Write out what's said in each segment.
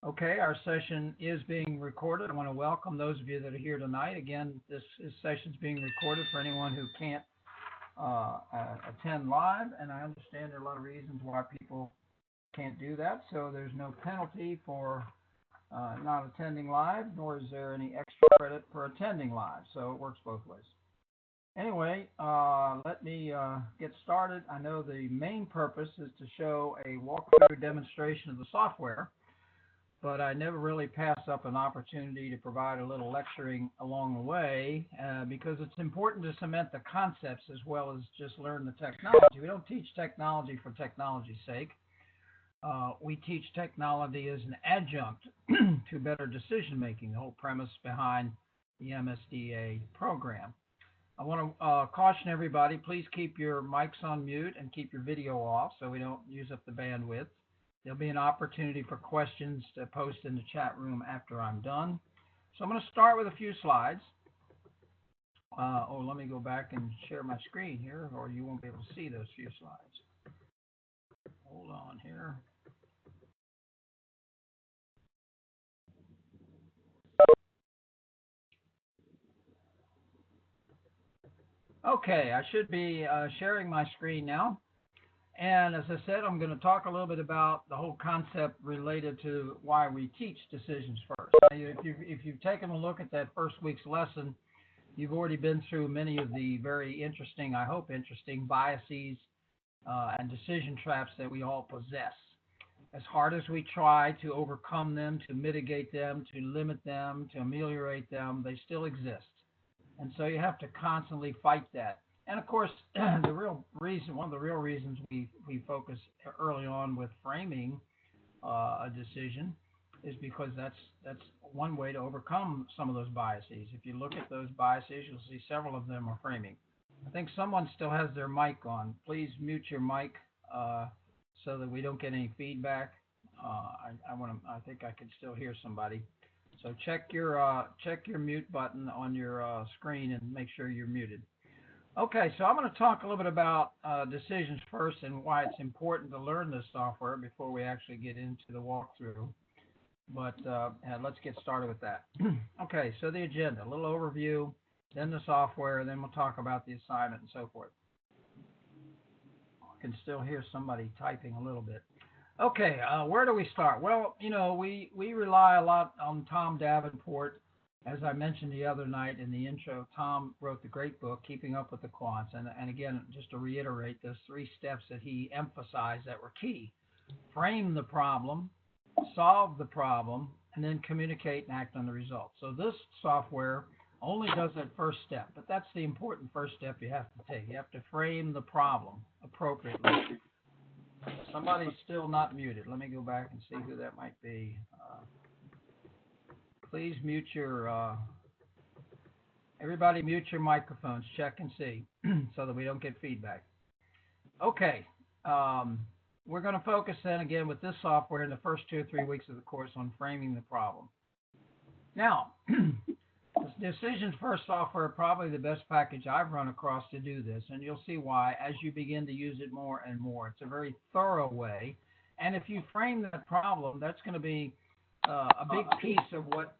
Okay, our session is being recorded. I want to welcome those of you that are here tonight. Again, this session is being recorded for anyone who can't attend live, and I understand there are a lot of reasons why people can't do that, so there's no penalty for not attending live, nor is there any extra credit for attending live, so it works both ways. Anyway, let me get started. I know the main purpose is to show a walkthrough demonstration of the software, but I never really pass up an opportunity to provide a little lecturing along the way because it's important to cement the concepts as well as just learn the technology. We don't teach technology for technology's sake. We teach technology as an adjunct to better decision making, the whole premise behind the MSDA program. I want to caution everybody, please keep your mics on mute and keep your video off so we don't use up the bandwidth. There'll be an opportunity for questions to post in the chat room after I'm done. So I'm going to start with a few slides. Let me go back and share my screen here, or you won't be able to see those few slides. Hold on here. Okay, I should be sharing my screen now. And as I said, I'm going to talk a little bit about the whole concept related to why we teach Decisions First. Now, if you've taken a look at that first week's lesson, you've already been through many of the very interesting, I hope interesting, biases and decision traps that we all possess. As hard as we try to overcome them, to mitigate them, to limit them, to ameliorate them, they still exist. And so you have to constantly fight that. And of course, one of the real reasons we focus early on with framing a decision is because that's one way to overcome some of those biases. If you look at those biases, you'll see several of them are framing. I think someone still has their mic on. Please mute your mic so that we don't get any feedback. I think I can still hear somebody. So check your mute button on your screen and make sure you're muted. Okay, so I'm going to talk a little bit about Decisions First and why it's important to learn this software before we actually get into the walkthrough. But let's get started with that. Okay, so the agenda, a little overview, then the software, then we'll talk about the assignment and so forth. I can still hear somebody typing a little bit. Okay, where do we start? Well, you know, we rely a lot on Tom Davenport. As I mentioned the other night in the intro, Tom wrote the great book, Keeping Up with the Quants. And again, just to reiterate, those 3 steps that he emphasized that were key. Frame the problem, solve the problem, and then communicate and act on the results. So this software only does that first step, but that's the important first step you have to take. You have to frame the problem appropriately. Somebody's still not muted. Let me go back and see who that might be. Please mute your, everybody mute your microphones, check and see, so that we don't get feedback. Okay, we're going to focus then again with this software in the first 2 or 3 weeks of the course on framing the problem. Now, Decisions First software, probably the best package I've run across to do this, and you'll see why as you begin to use it more and more. It's a very thorough way, and if you frame that problem, that's going to be a big piece of what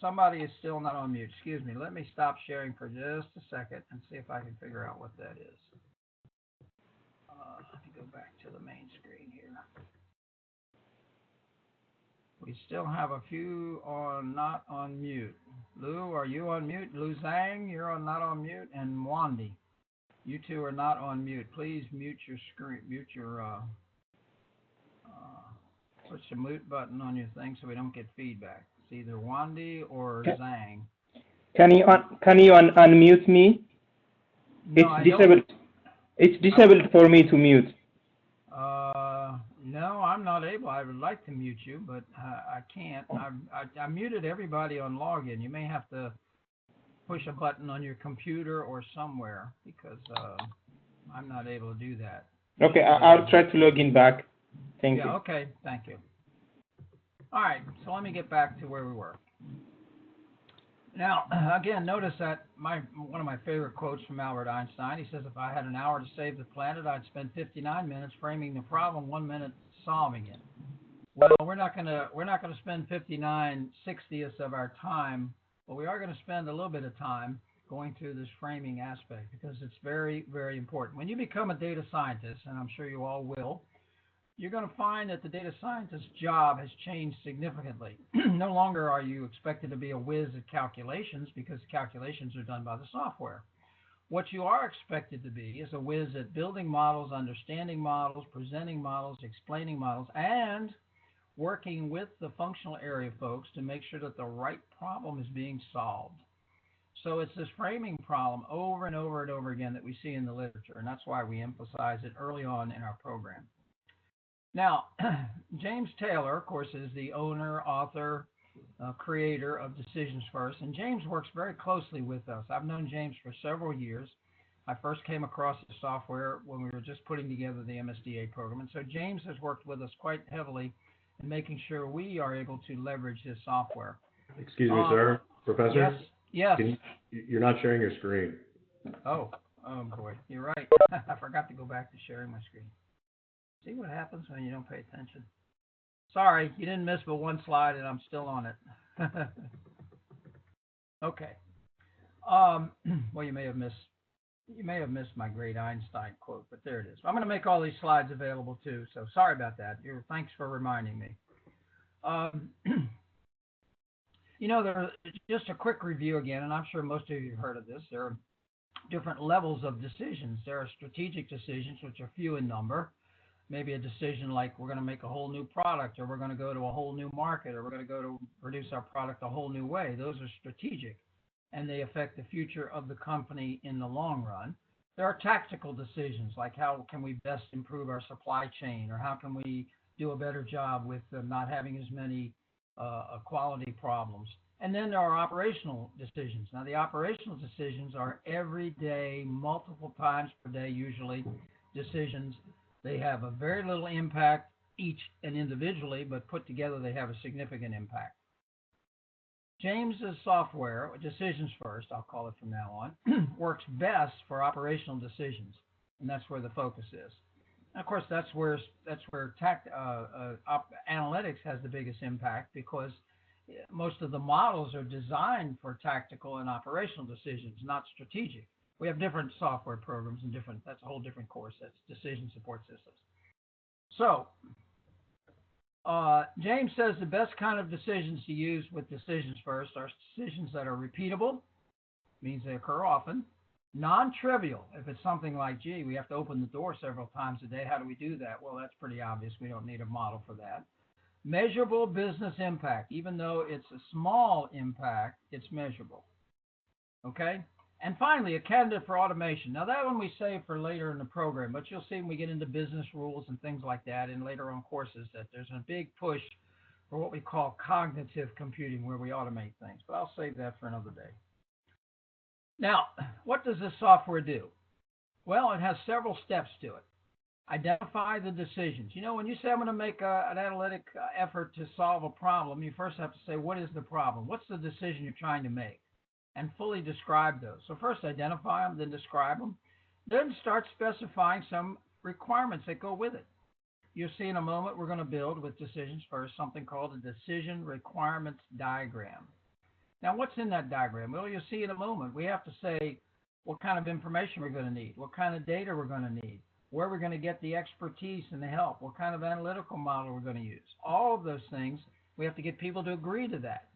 somebody is still not on mute. Excuse me. Let me stop sharing for just a second and see if I can figure out what that is. Let me go back to the main screen here. We still have a few not on mute. Lou, are you on mute? Lou Zhang, you're not on mute, and Wandy, you 2 are not on mute. Please mute your screen. Mute your. Push the mute button on your thing so we don't get feedback. It's either Wandy or Zhang. Can you unmute me? No, it's disabled for me to mute. No, I'm not able. I would like to mute you, but I can't. I muted everybody on login. You may have to push a button on your computer or somewhere because I'm not able to do that. Okay, I'll try to log in back. Thank you. Okay, thank you. All right, so let me get back to where we were. Now, again, notice that one of my favorite quotes from Albert Einstein, he says, if I had an hour to save the planet, I'd spend 59 minutes framing the problem, 1 minute solving it. Well, we're not gonna spend 59/60ths of our time, but we are going to spend a little bit of time going through this framing aspect because it's very, very important. When you become a data scientist, and I'm sure you all will, you're going to find that the data scientist's job has changed significantly. No longer are you expected to be a whiz at calculations because calculations are done by the software. What you are expected to be is a whiz at building models, understanding models, presenting models, explaining models, and working with the functional area folks to make sure that the right problem is being solved. So it's this framing problem over and over and over again that we see in the literature, and that's why we emphasize it early on in our program. Now, James Taylor, of course, is the owner, author, creator of DecisionsFirst, and James works very closely with us. I've known James for several years. I first came across the software when we were just putting together the MSDA program, and so James has worked with us quite heavily in making sure we are able to leverage his software. Excuse me, sir, Professor? Yes. You're not sharing your screen. Oh boy, you're right. I forgot to go back to sharing my screen. See what happens when you don't pay attention. Sorry, you didn't miss but one slide, and I'm still on it. Okay. Well, you may have missed my great Einstein quote, but there it is. I'm going to make all these slides available too, so sorry about that. Thanks for reminding me. Just a quick review again, and I'm sure most of you have heard of this. There are different levels of decisions. There are strategic decisions, which are few in number. Maybe a decision like we're going to make a whole new product, or we're going to go to a whole new market, or we're going to go to produce our product a whole new way. Those are strategic, and they affect the future of the company in the long run. There are tactical decisions, like how can we best improve our supply chain, or how can we do a better job with not having as many quality problems. And then there are operational decisions. Now, the operational decisions are every day, multiple times per day, usually, decisions. They have a very little impact each and individually, but put together they have a significant impact. James's software, DecisionsFirst, I'll call it from now on, works best for operational decisions, and that's where the focus is. And of course, that's where analytics has the biggest impact, because most of the models are designed for tactical and operational decisions, not strategic. We have different software programs and that's a whole different course. That's decision support systems. So, James says the best kind of decisions to use with DecisionsFirst are decisions that are repeatable, means they occur often, non-trivial. If it's something like, gee, we have to open the door several times a day, how do we do that? Well, that's pretty obvious. We don't need a model for that. Measurable business impact. Even though it's a small impact, it's measurable. Okay? And finally, a candidate for automation. Now, that one we save for later in the program, but you'll see when we get into business rules and things like that in later on courses that there's a big push for what we call cognitive computing, where we automate things. But I'll save that for another day. Now, what does this software do? Well, it has several steps to it. Identify the decisions. You know, when you say I'm going to make an analytic effort to solve a problem, you first have to say, what is the problem? What's the decision you're trying to make? And fully describe those. So first identify them, then describe them. Then start specifying some requirements that go with it. You'll see in a moment we're going to build with DecisionsFirst something called a decision requirements diagram. Now, what's in that diagram? Well, you'll see in a moment. We have to say what kind of information we're going to need, what kind of data we're going to need, where we're going to get the expertise and the help, what kind of analytical model we're going to use. All of those things, we have to get people to agree to that.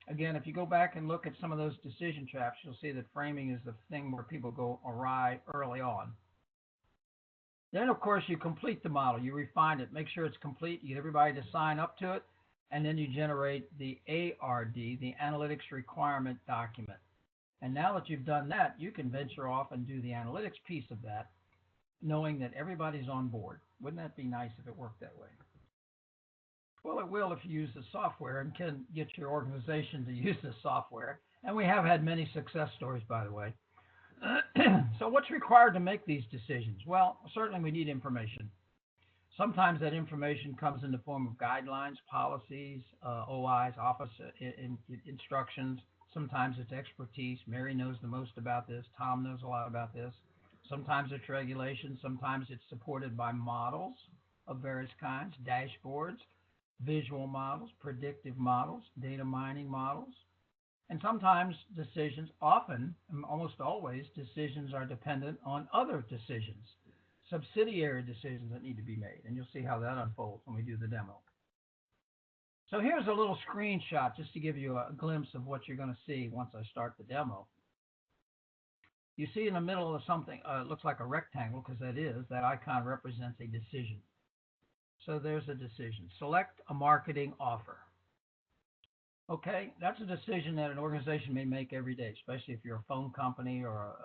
Again, if you go back and look at some of those decision traps, you'll see that framing is the thing where people go awry early on. Then, of course, you complete the model. You refine it, make sure it's complete. You get everybody to sign up to it, and then you generate the ARD, the Analytics Requirement Document. And now that you've done that, you can venture off and do the analytics piece of that, knowing that everybody's on board. Wouldn't that be nice if it worked that way? Well, it will if you use the software and can get your organization to use the software. And we have had many success stories, by the way. So what's required to make these decisions? Well, certainly we need information. Sometimes that information comes in the form of guidelines, policies, OIs, office instructions. Sometimes it's expertise. Mary knows the most about this. Tom knows a lot about this. Sometimes it's regulations. Sometimes it's supported by models of various kinds, dashboards, visual models, predictive models, data mining models. And sometimes decisions, often, almost always, decisions are dependent on other decisions, subsidiary decisions that need to be made. And you'll see how that unfolds when we do the demo. So here's a little screenshot just to give you a glimpse of what you're going to see once I start the demo. You see in the middle of something, it looks like a rectangle, because that icon represents a decision. So there's a decision. Select a marketing offer. Okay, that's a decision that an organization may make every day, especially if you're a phone company or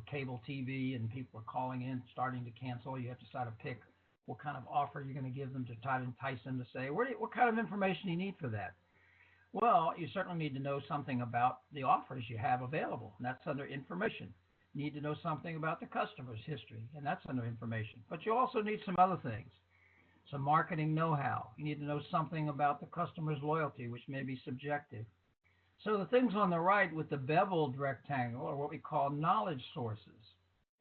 cable TV, and people are calling in, starting to cancel. You have to try to pick what kind of offer you're going to give them to try to entice them to say, what kind of information do you need for that? Well, you certainly need to know something about the offers you have available, and that's under information. You need to know something about the customer's history, and that's under information. But you also need some other things. Some marketing know-how. You need to know something about the customer's loyalty, which may be subjective. So the things on the right with the beveled rectangle are what we call knowledge sources.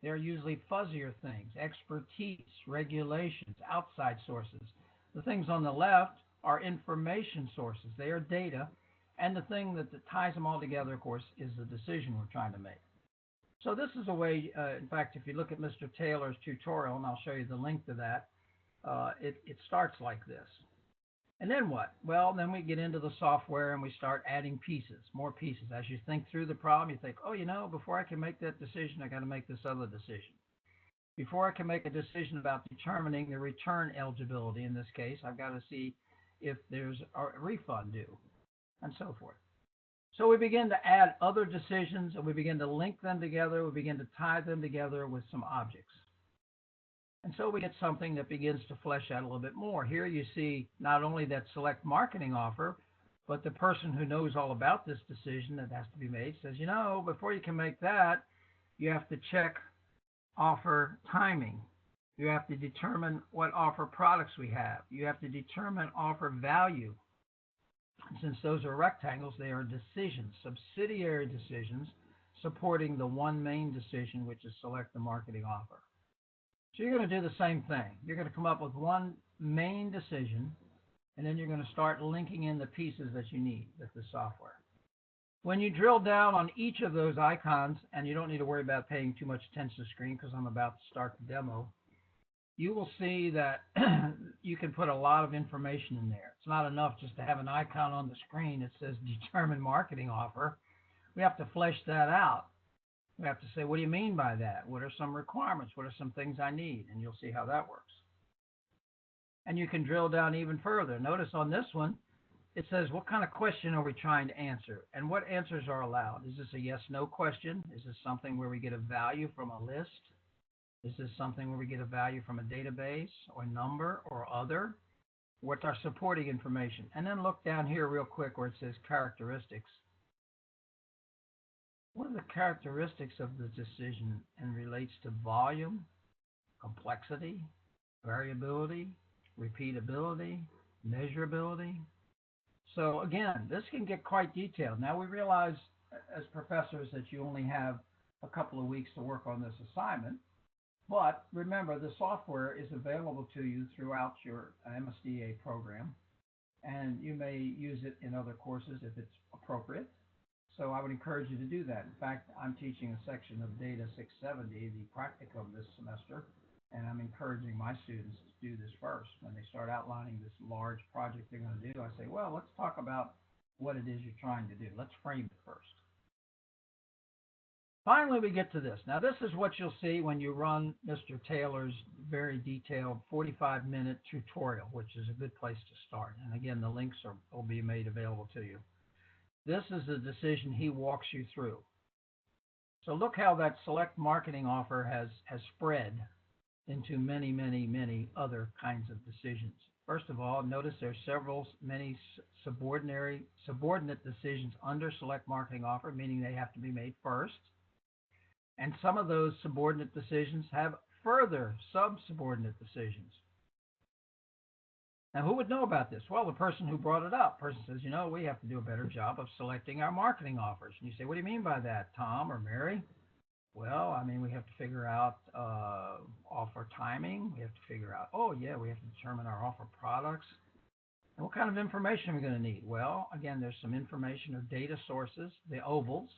They're usually fuzzier things, expertise, regulations, outside sources. The things on the left are information sources. They are data. And the thing that ties them all together, of course, is the decision we're trying to make. So this is a way, in fact, if you look at Mr. Taylor's tutorial, and I'll show you the link to that, it starts like this. And then what? Well, then we get into the software and we start adding pieces, more pieces. As you think through the problem, you think, oh, before I can make that decision, I got to make this other decision. Before I can make a decision about determining the return eligibility, in this case, I've got to see if there's a refund due, and so forth. So we begin to add other decisions, and we begin to link them together. We begin to tie them together with some objects. And so we get something that begins to flesh out a little bit more. Here you see not only that select marketing offer, but the person who knows all about this decision that has to be made says, before you can make that, you have to check offer timing. You have to determine what offer products we have. You have to determine offer value. And since those are rectangles, they are decisions, subsidiary decisions, supporting the one main decision, which is select the marketing offer. So you're going to do the same thing. You're going to come up with one main decision, and then you're going to start linking in the pieces that you need with the software. When you drill down on each of those icons, and you don't need to worry about paying too much attention to the screen because I'm about to start the demo, you will see that you can put a lot of information in there. It's not enough just to have an icon on the screen that says determine marketing offer. We have to flesh that out. We have to say, what do you mean by that? What are some requirements? What are some things I need? And you'll see how that works. And you can drill down even further. Notice on this one, it says, what kind of question are we trying to answer? And what answers are allowed? Is this a yes-no question? Is this something where we get a value from a list? Is this something where we get a value from a database or number or other? What's our supporting information? And then look down here real quick where it says characteristics. What are the characteristics of the decision and relates to volume, complexity, variability, repeatability, measurability? So again, this can get quite detailed. Now we realize as professors that you only have a couple of weeks to work on this assignment, but remember the software is available to you throughout your MSDA program, and you may use it in other courses if it's appropriate. So I would encourage you to do that. In fact, I'm teaching a section of Data 670, the practicum this semester, and I'm encouraging my students to do this first. When they start outlining this large project they're going to do, I say, well, let's talk about what it is you're trying to do. Let's frame it first. Finally, we get to this. Now, this is what you'll see when you run Mr. Taylor's very detailed 45-minute tutorial, which is a good place to start. And again, the links will be made available to you. This is the decision he walks you through. So look how that select marketing offer has spread into many, many, many other kinds of decisions. First of all, notice there's many subordinate decisions under select marketing offer, meaning they have to be made first. And some of those subordinate decisions have further sub-subordinate decisions. Now, who would know about this? Well, the person who brought it up. The person says, we have to do a better job of selecting our marketing offers. And you say, what do you mean by that, Tom or Mary? Well, I mean, we have to figure out offer timing. We have to figure out, oh, yeah, we have to determine our offer products. And what kind of information are we going to need? Well, again, there's some information or data sources, the ovals,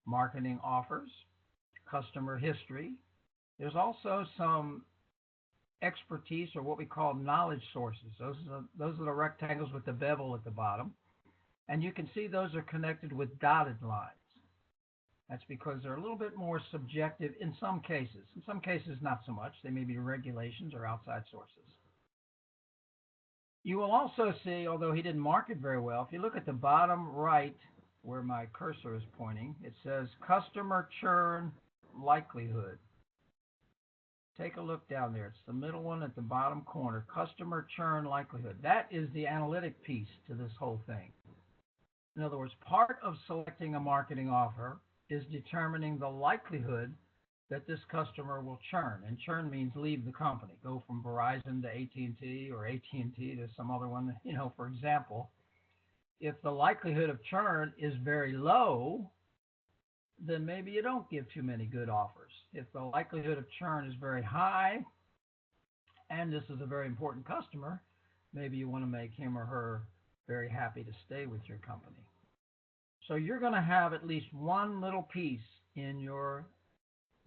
marketing offers, customer history. There's also some expertise or what we call knowledge sources. Those are the rectangles with the bevel at the bottom. And you can see those are connected with dotted lines. That's because they're a little bit more subjective in some cases. In some cases, not so much. They may be regulations or outside sources. You will also see, although he didn't mark it very well, if you look at the bottom right where my cursor is pointing, it says customer churn likelihood. Take a look down there. It's the middle one at the bottom corner, customer churn likelihood. That is the analytic piece to this whole thing. In other words, part of selecting a marketing offer is determining the likelihood that this customer will churn. And churn means leave the company, go from Verizon to AT&T or AT&T to some other one. You know, for example, if the likelihood of churn is very low, then maybe you don't give too many good offers. If the likelihood of churn is very high, and this is a very important customer, maybe you want to make him or her very happy to stay with your company. So you're going to have at least one little piece in your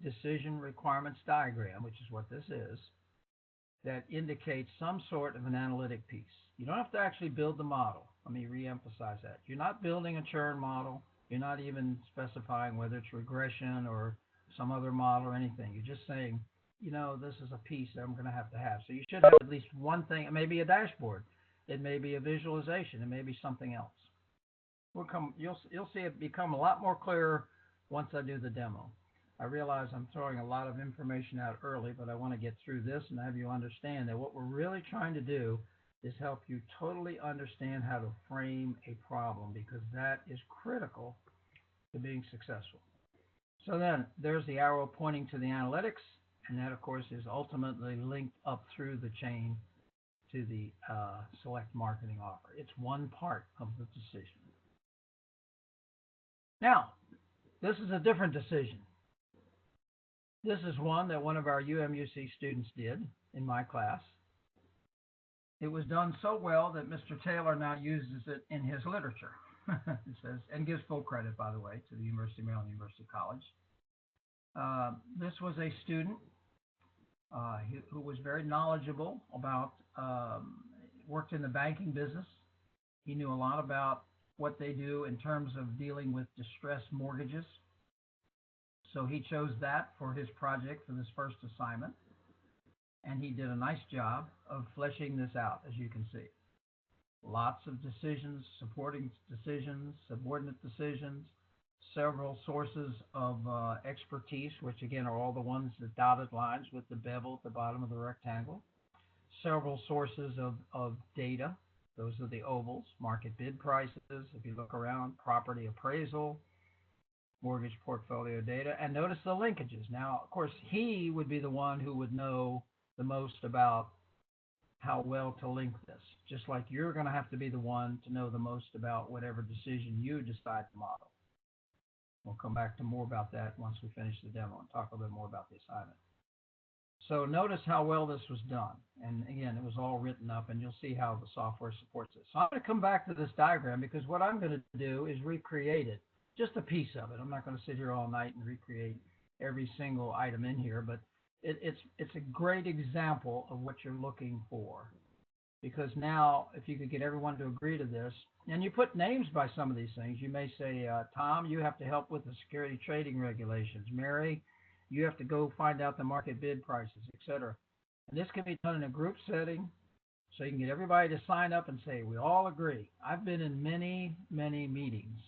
decision requirements diagram, which is what this is, that indicates some sort of an analytic piece. You don't have to actually build the model. Let me reemphasize that. You're not building a churn model. You're not even specifying whether it's regression or some other model or anything. You're just saying, you know, this is a piece that I'm going to have. So you should have at least one thing. It may be a dashboard. It may be a visualization. It may be something else. You'll see it become a lot more clearer once I do the demo. I realize I'm throwing a lot of information out early, but I want to get through this and have you understand that what we're really trying to do is help you totally understand how to frame a problem, because that is critical to being successful. So then there's the arrow pointing to the analytics, and that of course is ultimately linked up through the chain to the select marketing offer. It's one part of the decision. Now, this is a different decision. This is one that one of our UMUC students did in my class. It was done so well that Mr. Taylor now uses it in his literature. It says, and gives full credit, by the way, to the University of Maryland University College. This was a student who was very knowledgeable about, worked in the banking business. He knew a lot about what they do in terms of dealing with distressed mortgages. So he chose that for his project for this first assignment. And he did a nice job of fleshing this out, as you can see. Lots of decisions, supporting decisions, subordinate decisions, several sources of expertise, which again are all the ones, the dotted lines with the bevel at the bottom of the rectangle. Several sources of data. Those are the ovals, market bid prices. If you look around, property appraisal, mortgage portfolio data, and notice the linkages. Now, of course, he would be the one who would know the most about how well to link this, just like you're going to have to be the one to know the most about whatever decision you decide to model. We'll come back to more about that once we finish the demo and talk a little bit more about the assignment. So notice how well this was done. And again, it was all written up, and you'll see how the software supports it. So I'm going to come back to this diagram because what I'm going to do is recreate it, just a piece of it. I'm not going to sit here all night and recreate every single item in here, but it's a great example of what you're looking for. Because now, if you could get everyone to agree to this, and you put names by some of these things, you may say, Tom, you have to help with the security trading regulations. Mary, you have to go find out the market bid prices, etc. And this can be done in a group setting, so you can get everybody to sign up and say, we all agree. I've been in many, many meetings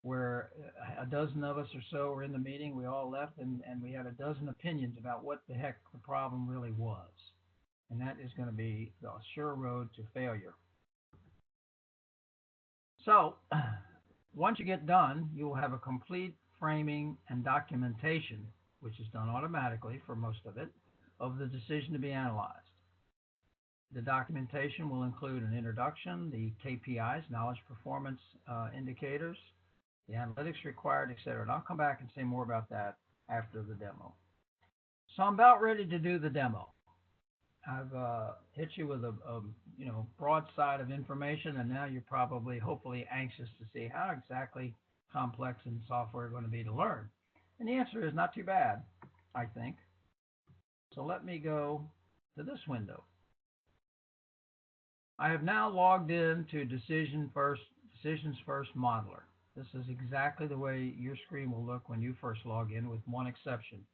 where a dozen of us or so were in the meeting, we all left, and we had a dozen opinions about what the heck the problem really was. And that is going to be the sure road to failure. So once you get done, you will have a complete framing and documentation, which is done automatically for most of it, of the decision to be analyzed. The documentation will include an introduction, the KPIs, knowledge performance indicators, the analytics required, etc. And I'll come back and say more about that after the demo. So I'm about ready to do the demo. I've hit you with a broadside of information, and now you're probably, hopefully, anxious to see how exactly complex in software are going to be to learn. And the answer is not too bad, I think. So let me go to this window. I have now logged in to DecisionsFirst Modeler. This is exactly the way your screen will look when you first log in, with one exception.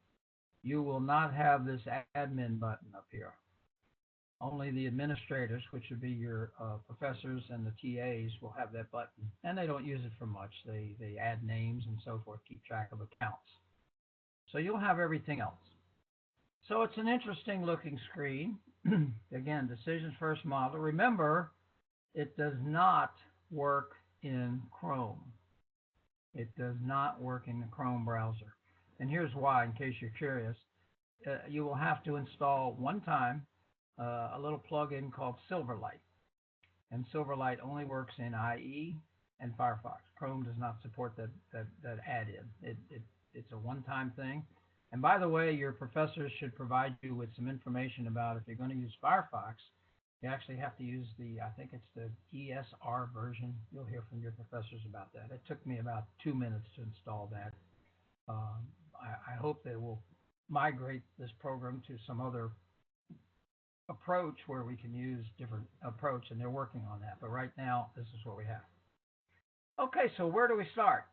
You will not have this admin button up here. Only the administrators, which would be your professors and the TAs, will have that button. And they don't use it for much. They add names and so forth, keep track of accounts. So you'll have everything else. So it's an interesting looking screen. Again, DecisionsFirst Modeler. Remember, it does not work in Chrome. It does not work in the Chrome browser. And here's why, in case you're curious. You will have to install one time a little plugin called Silverlight. And Silverlight only works in IE and Firefox. Chrome does not support that add-in. It's a one-time thing. And by the way, your professors should provide you with some information about if you're going to use Firefox, you actually have to use I think it's the ESR version. You'll hear from your professors about that. It took me about 2 minutes to install that. I hope they will migrate this program to some other approach where we can use different approach, and they're working on that. But right now, this is what we have. Okay, so where do we start?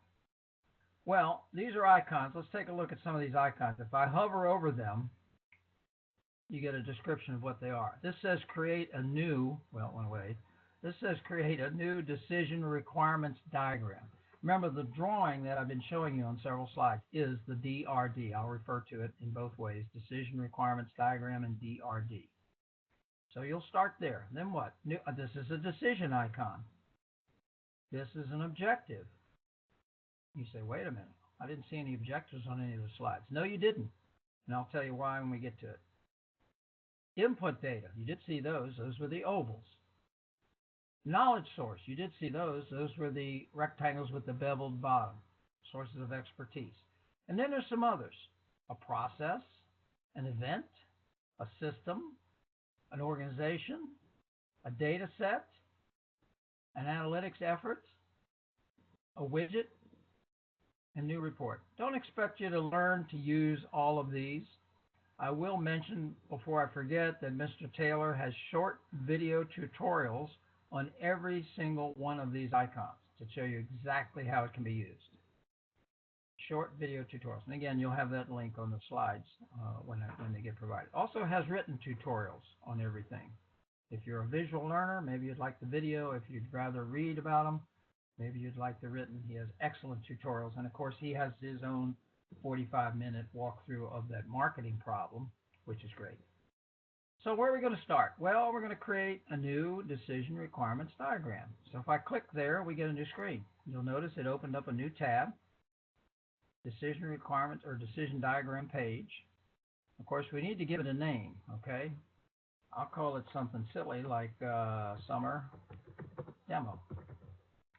Well, these are icons. Let's take a look at some of these icons. If I hover over them, you get a description of what they are. This says create a new, well, one way. This says create a new decision requirements diagram. Remember, the drawing that I've been showing you on several slides is the DRD. I'll refer to it in both ways, decision requirements diagram and DRD. So you'll start there. Then what? This is a decision icon. This is an objective. You say, wait a minute, I didn't see any objectives on any of the slides. No, you didn't. And I'll tell you why when we get to it. Input data, you did see those. Those were the ovals. Knowledge source, you did see those. Those were the rectangles with the beveled bottom. Sources of expertise. And then there's some others. A process, an event, a system, an organization, a data set, an analytics effort, a widget, and new report. Don't expect you to learn to use all of these. I will mention before I forget that Mr. Taylor has short video tutorials on every single one of these icons to show you exactly how it can be used. Short video tutorials. And again, you'll have that link on the slides when they get provided. Also has written tutorials on everything. If you're a visual learner, maybe you'd like the video. If you'd rather read about them, maybe you'd like the written. He has excellent tutorials. And of course, he has his own 45-minute walkthrough of that marketing problem, which is great. So where are we going to start? Well, we're going to create a new decision requirements diagram. So if I click there, we get a new screen. You'll notice it opened up a new tab, decision requirements or decision diagram page. Of course, we need to give it a name, okay? I'll call it something silly like summer demo,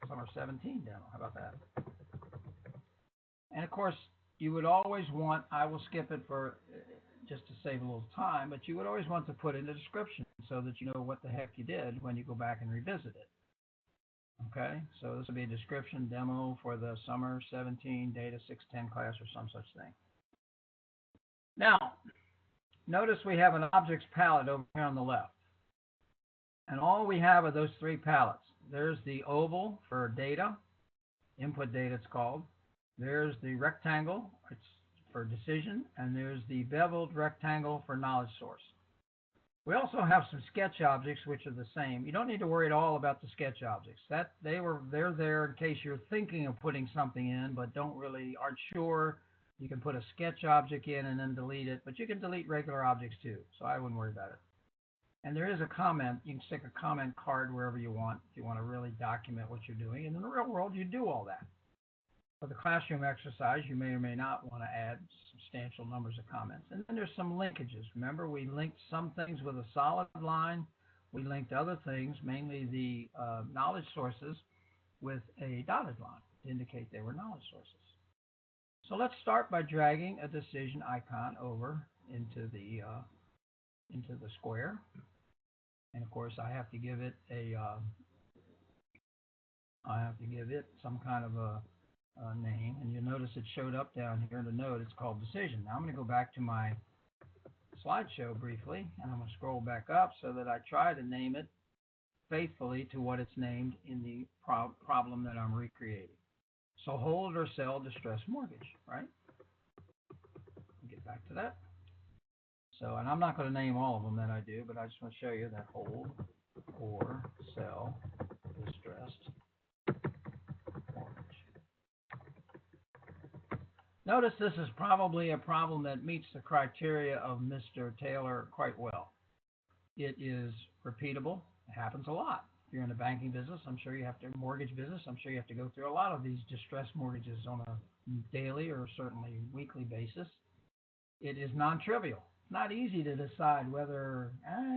summer 17 demo. How about that? And of course, you would always want, I will skip it for just to save a little time, but you would always want to put in the description so that you know what the heck you did when you go back and revisit it. Okay, so this will be a description demo for the summer 17 data 610 class or some such thing. Now, notice we have an objects palette over here on the left. And all we have are those three palettes. There's the oval for data, input data it's called. There's the rectangle, it's for decision, and there's the beveled rectangle for knowledge source. We also have some sketch objects which are the same. You don't need to worry at all about the sketch objects. They're there in case you're thinking of putting something in but aren't sure. You can put a sketch object in and then delete it, but you can delete regular objects too, so I wouldn't worry about it. And there is a comment. You can stick a comment card wherever you want if you want to really document what you're doing. And in the real world, you do all that. For the classroom exercise, you may or may not want to add substantial numbers of comments. And then there's some linkages. Remember, we linked some things with a solid line. We linked other things, mainly the knowledge sources, with a dotted line. to indicate they were knowledge sources. So let's start by dragging a decision icon over into the square. And of course, I have to give it some kind of a name. And you'll notice it showed up down here in the node. It's called decision. Now I'm going to go back to my slideshow briefly, and I'm going to scroll back up so that I try to name it faithfully to what it's named in the problem that I'm recreating. So hold or sell distressed mortgage, right? I'll get back to that. So, and I'm not going to name all of them that I do, but I just want to show you that hold or sell distressed mortgage. Notice this is probably a problem that meets the criteria of Mr. Taylor quite well. It is repeatable. It happens a lot. If you're in the banking business, I'm sure you have to, mortgage business, I'm sure you have to go through a lot of these distressed mortgages on a daily or certainly weekly basis. It is non-trivial. It's not easy to decide whether,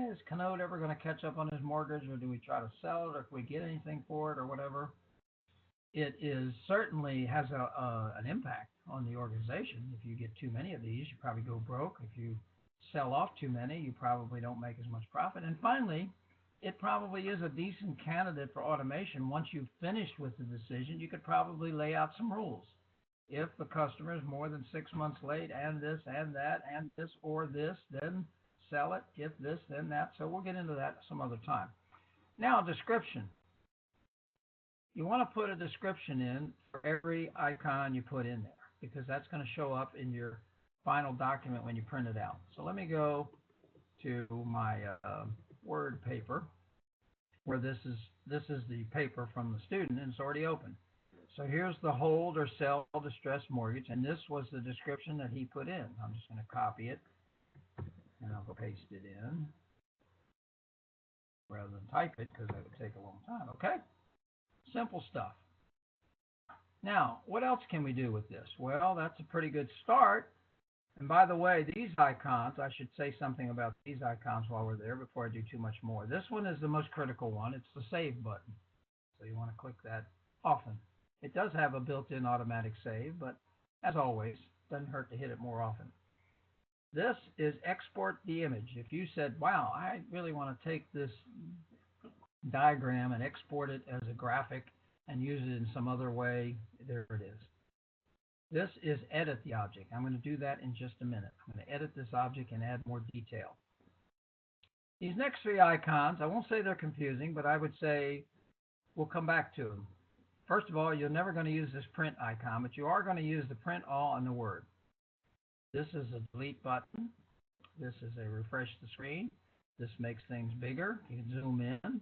is Canode ever going to catch up on his mortgage, or do we try to sell it, or if we get anything for it, or whatever. It is certainly has an impact on the organization. If you get too many of these, you probably go broke. If you sell off too many, you probably don't make as much profit. And finally, it probably is a decent candidate for automation. Once you've finished with the decision, you could probably lay out some rules. If the customer is more than 6 months late, and this, and that, and this, or this, then sell it. If this, then that. So we'll get into that some other time. Now, description. You want to put a description in for every icon you put in there, because that's going to show up in your final document when you print it out. So let me go to my Word paper, where this is the paper from the student, and it's already open. So here's the hold or sell distressed mortgage, and this was the description that he put in. I'm just going to copy it, and I'll go paste it in rather than type it, because that would take a long time. Okay? Simple stuff. Now, what else can we do with this? Well, that's a pretty good start. And by the way, these icons, I should say something about these icons while we're there before I do too much more. This one is the most critical one. It's the save button. So you want to click that often. It does have a built-in automatic save, but as always, doesn't hurt to hit it more often. This is export the image. If you said, wow, I really want to take this diagram and export it as a graphic and use it in some other way, there it is. This is edit the object. I'm going to do that in just a minute. I'm going to edit this object and add more detail. These next three icons, I won't say they're confusing, but I would say we'll come back to them. First of all, you're never going to use this print icon, but you are going to use the print all on the word. This is a delete button. This is a refresh the screen. This makes things bigger. You can zoom in.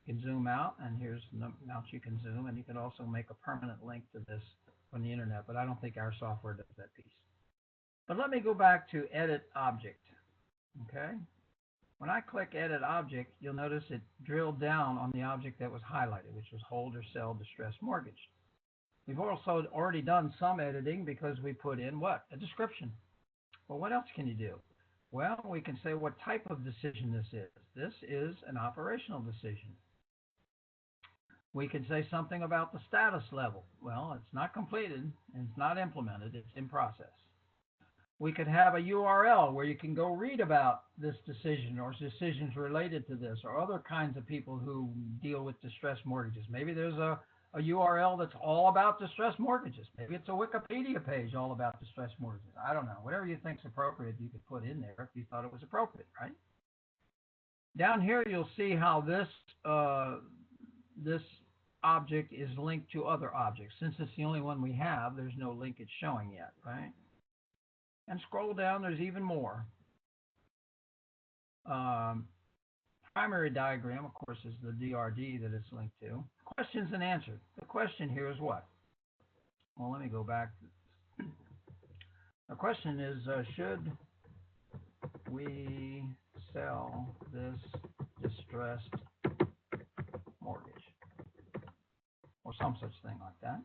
You can zoom out, and here's now you can zoom, and you can also make a permanent link to this from the internet, but I don't think our software does that piece. But let me go back to edit object. Okay? When I click edit object, you'll notice it drilled down on the object that was highlighted, which was hold or sell distressed mortgage. We've also already done some editing because we put in what? A description. Well, what else can you do? Well, we can say what type of decision this is. This is an operational decision. We can say something about the status level. Well, it's not completed and it's not implemented. It's in process. We could have a URL where you can go read about this decision or decisions related to this, or other kinds of people who deal with distressed mortgages. Maybe there's a URL that's all about distressed mortgages. Maybe it's a Wikipedia page all about distressed mortgages. I don't know. Whatever you think is appropriate, you could put in there if you thought it was appropriate, right? Down here, you'll see how this object is linked to other objects. Since it's the only one we have, there's no linkage showing yet, right? And scroll down, there's even more. Primary diagram, of course, is the DRD that it's linked to. Questions and answers. The question here is what? Well, let me go back. The question is, should we sell this distressed mortgage? Or some such thing like that.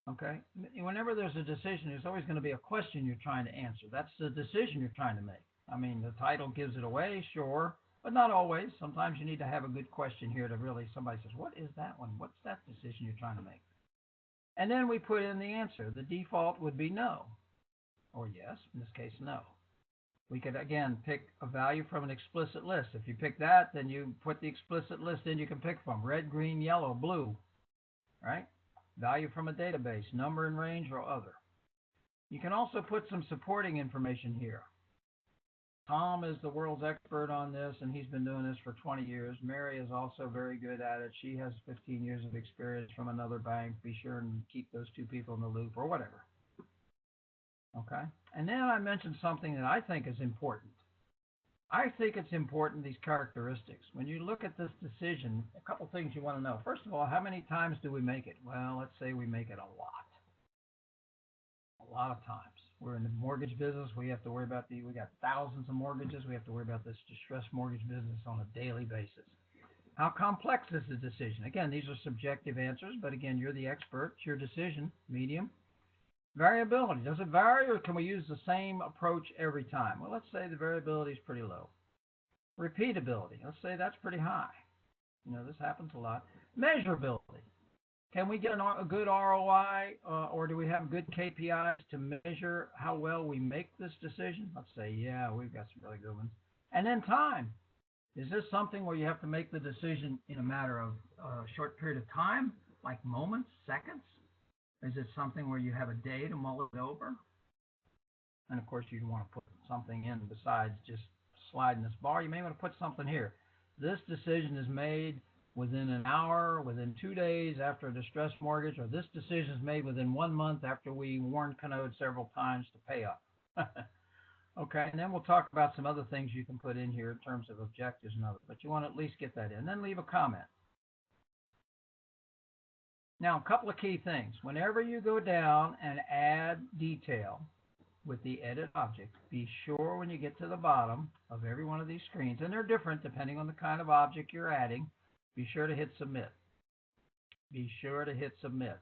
Okay? Whenever there's a decision, there's always going to be a question you're trying to answer. That's the decision you're trying to make. I mean, the title gives it away, sure, but not always. Sometimes you need to have a good question here to really, somebody says, what is that one? What's that decision you're trying to make? And then we put in the answer. The default would be no, or yes, in this case, no. We could, again, pick a value from an explicit list. If you pick that, then you put the explicit list in you can pick from. Red, green, yellow, blue, right? Value from a database, number and range, or other. You can also put some supporting information here. Tom is the world's expert on this, and he's been doing this for 20 years. Mary is also very good at it. She has 15 years of experience from another bank. Be sure and keep those two people in the loop, or whatever. Okay? And then I mentioned something that I think is important. I think it's important, these characteristics. When you look at this decision, a couple things you want to know. First of all, how many times do we make it? Well, let's say we make it a lot. A lot of times. We're in the mortgage business. We have to worry about we got thousands of mortgages. We have to worry about this distressed mortgage business on a daily basis. How complex is the decision? Again, these are subjective answers, but again, you're the expert. It's your decision. Medium. Variability. Does it vary, or can we use the same approach every time? Well, let's say the variability is pretty low. Repeatability. Let's say that's pretty high. You know, this happens a lot. Measurability. Can we get a good ROI, or do we have good KPIs to measure how well we make this decision? Let's say, yeah, we've got some really good ones. And then time. Is this something where you have to make the decision in a matter of a short period of time, like moments, seconds? Is it something where you have a day to mull it over? And of course, you want to put something in besides just sliding this bar. You may want to put something here. This decision is made within an hour, within 2 days after a distressed mortgage, or this decision is made within 1 month after we warned Canode several times to pay up. Okay, and then we'll talk about some other things you can put in here in terms of objectives and others, but you want to at least get that in. Then leave a comment. Now, a couple of key things. Whenever you go down and add detail with the edit object, be sure when you get to the bottom of every one of these screens, and they're different depending on the kind of object you're adding, be sure to hit submit. Be sure to hit submit.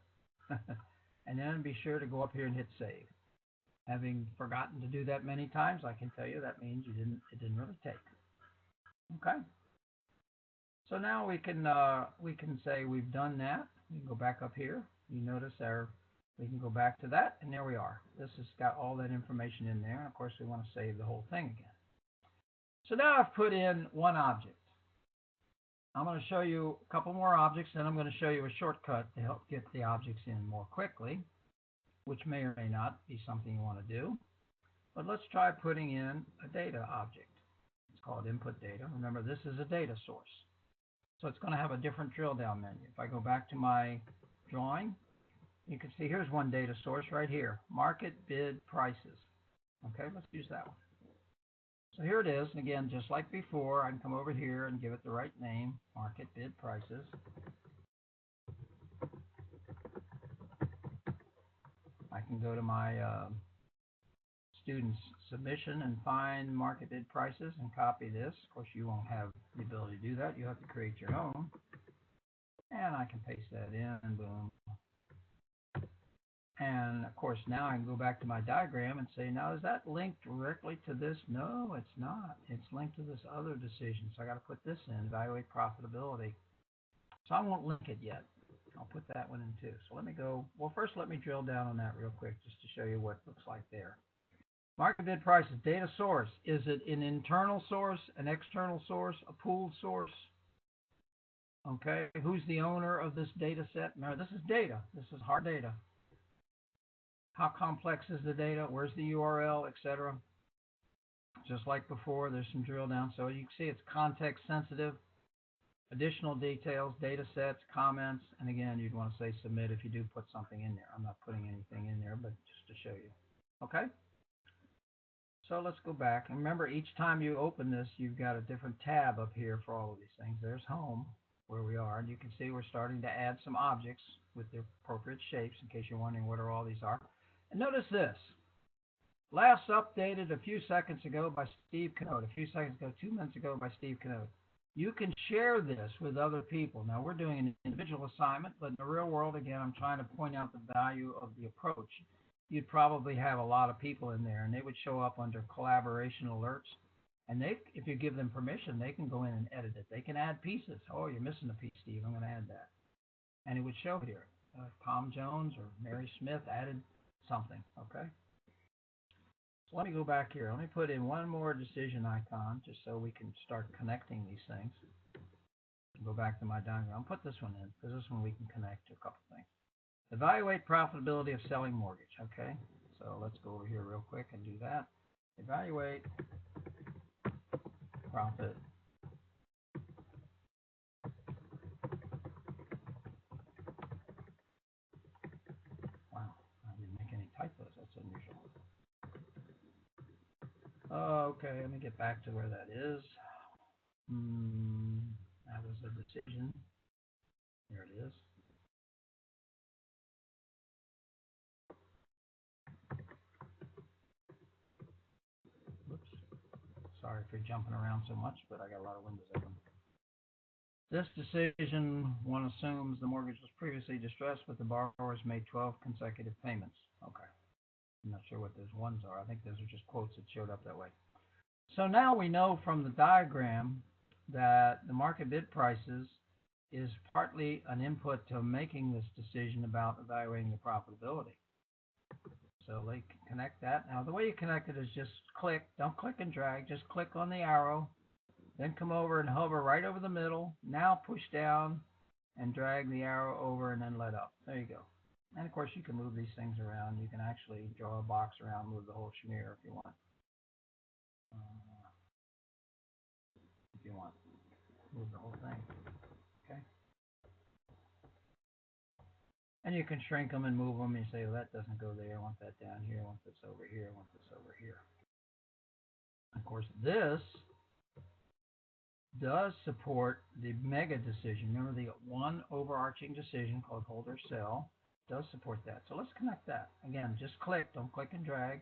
And then be sure to go up here and hit save. Having forgotten to do that many times, I can tell you that means it didn't really take. Okay? So now we can say we've done that. We can go back up here. You notice we can go back to that, and there we are. This has got all that information in there. And of course, we want to save the whole thing again. So now I've put in one object. I'm going to show you a couple more objects, and I'm going to show you a shortcut to help get the objects in more quickly, which may or may not be something you want to do. But let's try putting in a data object. It's called input data. Remember, this is a data source. So it's going to have a different drill down menu. If I go back to my drawing, you can see here's one data source right here, market bid prices. Okay, let's use that one. So here it is, and again, just like before, I can come over here and give it the right name, market bid prices. I can go to my student's submission and find market bid prices and copy this. Of course, you won't have the ability to do that. You have to create your own. And I can paste that in, and boom. And of course, now I can go back to my diagram and say, now is that linked directly to this? No, it's not. It's linked to this other decision. So I got to put this in, evaluate profitability. So I won't link it yet. I'll put that one in too. So let me go, well, first let me drill down on that real quick just to show you what it looks like there. Market bid prices, data source. Is it an internal source, an external source, a pooled source? Okay, who's the owner of this data set? Remember, this is data. This is hard data. How complex is the data? Where's the URL, etc.? Just like before, there's some drill down. So you can see it's context sensitive. Additional details, data sets, comments, and again, you'd want to say submit if you do put something in there. I'm not putting anything in there, but just to show you. Okay? So let's go back. And remember, each time you open this, you've got a different tab up here for all of these things. There's home, where we are, and you can see we're starting to add some objects with the appropriate shapes, in case you're wondering what all these are. And notice this. Last updated a few seconds ago by Steve Canode. A few seconds ago, 2 minutes ago by Steve Canode. You can share this with other people. Now, we're doing an individual assignment, but in the real world, again, I'm trying to point out the value of the approach. You'd probably have a lot of people in there, and they would show up under collaboration alerts. And if you give them permission, they can go in and edit it. They can add pieces. Oh, you're missing a piece, Steve. I'm going to add that. And it would show here. Tom Jones or Mary Smith added something, okay? So let me go back here. Let me put in one more decision icon just so we can start connecting these things. Go back to my diagram. I'll put this one in because this one we can connect to a couple things. Evaluate profitability of selling mortgage, okay? So let's go over here real quick and do that. Evaluate profit Wow, I didn't make any typos. That's unusual. Okay, let me get back to where that is. That was a decision. There it is. Whoops. Sorry for jumping around so much, but I got a lot of windows open. This decision, one assumes the mortgage was previously distressed, but the borrowers made 12 consecutive payments. Okay. I'm not sure what those ones are. I think those are just quotes that showed up that way. So now we know from the diagram that the market bid prices is partly an input to making this decision about evaluating the profitability. So they can connect that. Now the way you connect it is just click, don't click and drag, just click on the arrow, then come over and hover right over the middle. Now push down and drag the arrow over and then let up. There you go. And of course you can move these things around. You can actually draw a box around, move the whole schmear if you want. Move the whole thing. Okay. And you can shrink them and move them. You say, well, that doesn't go there. I want that down here. I want this over here. I want this over here. Of course, this does support the mega decision. Remember the one overarching decision called hold or sell does support that. So let's connect that. Again, just click. Don't click and drag.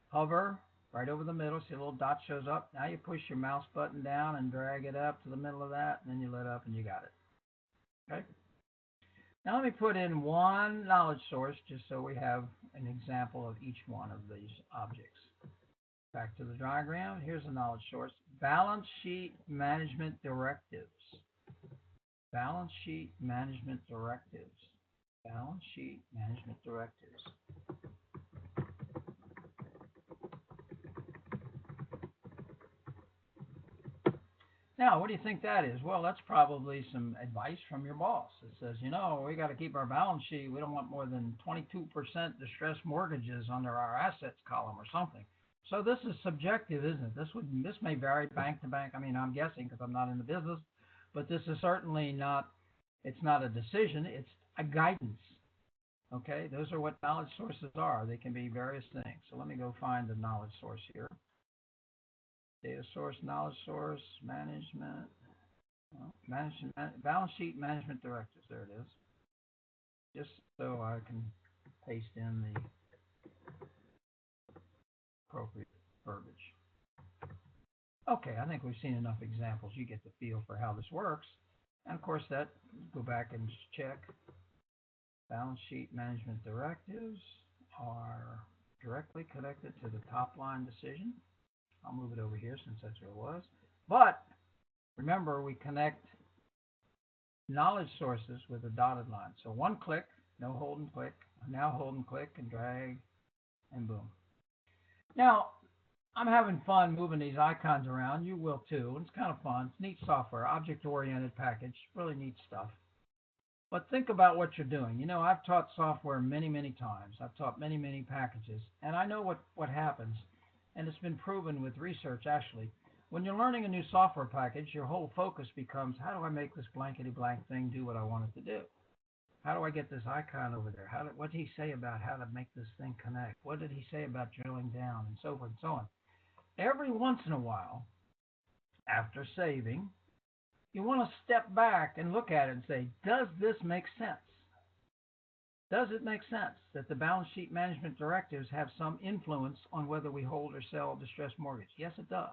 Hover right over the middle. See a little dot shows up. Now you push your mouse button down and drag it up to the middle of that, and then you let up and you got it. Okay? Now let me put in one knowledge source just so we have an example of each one of these objects. Back to the diagram. Here's a knowledge source. Balance sheet management directives. Balance sheet management directives. Balance sheet management directives. Now, what do you think that is? Well, that's probably some advice from your boss. It says, you know, we got to keep our balance sheet. We don't want more than 22% distressed mortgages under our assets column or something. So this is subjective, isn't it? This may vary bank to bank. I mean, I'm guessing because I'm not in the business, but this is certainly not, it's not a decision. It's a guidance. Okay, those are what knowledge sources are. They can be various things. So let me go find the knowledge source here. Data source, knowledge source, management, balance sheet management directives. There it is. Just so I can paste in the appropriate verbiage. Okay, I think we've seen enough examples. You get the feel for how this works. And of course, that go back and just check. Balance sheet management directives are directly connected to the top line decision. I'll move it over here since that's where it was. But remember, we connect knowledge sources with a dotted line. So one click, no hold and click. Now hold and click and drag and boom. Now, I'm having fun moving these icons around. You will too. It's kind of fun. It's neat software, object-oriented package, really neat stuff. But think about what you're doing. You know, I've taught software many, many times. I've taught many, many packages. And I know what happens. And it's been proven with research, actually. When you're learning a new software package, your whole focus becomes, how do I make this blankety-blank thing do what I want it to do? How do I get this icon over there? What did he say about how to make this thing connect? What did he say about drilling down, and so forth and so on? Every once in a while, after saving, you want to step back and look at it and say, does this make sense? Does it make sense that the balance sheet management directives have some influence on whether we hold or sell a distressed mortgage? Yes, it does.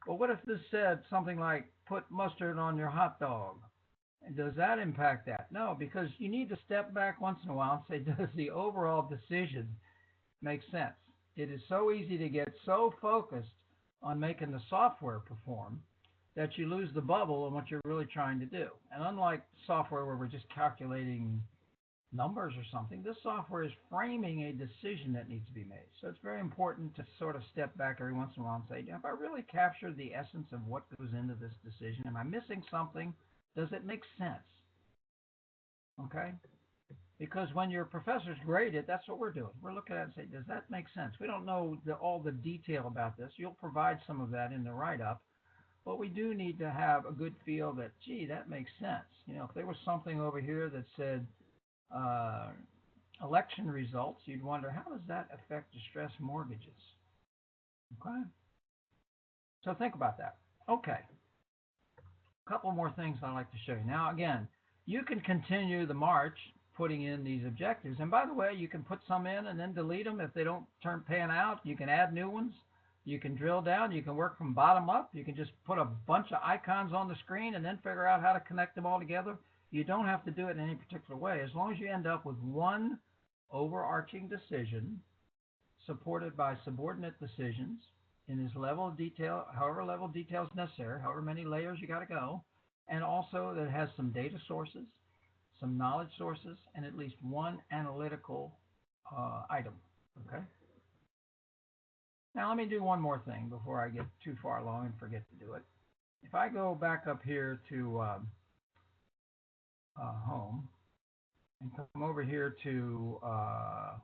Well, what if this said something like, put mustard on your hot dog? And does that impact that? No, because you need to step back once in a while and say, does the overall decision make sense? It is so easy to get so focused on making the software perform that you lose the bubble on what you're really trying to do. And unlike software where we're just calculating numbers or something. This software is framing a decision that needs to be made. So it's very important to sort of step back every once in a while and say, have I really captured the essence of what goes into this decision? Am I missing something? Does it make sense? Okay? Because when your professors grade it, that's what we're doing. We're looking at it and saying, does that make sense? We don't know all the detail about this. You'll provide some of that in the write-up, but we do need to have a good feel that, gee, that makes sense. You know, if there was something over here that said election results, you'd wonder, how does that affect distressed mortgages? Okay? So think about that. Okay. A couple more things I'd like to show you. Now, again, you can continue the march putting in these objectives. And by the way, you can put some in and then delete them if they don't pan out. You can add new ones. You can drill down. You can work from bottom up. You can just put a bunch of icons on the screen and then figure out how to connect them all together. You don't have to do it in any particular way. As long as you end up with one overarching decision supported by subordinate decisions in this level of detail, however level of detail is necessary, however many layers you got to go, and also that has some data sources, some knowledge sources, and at least one analytical item. Okay? Now let me do one more thing before I get too far along and forget to do it. If I go back up here to home and come over here to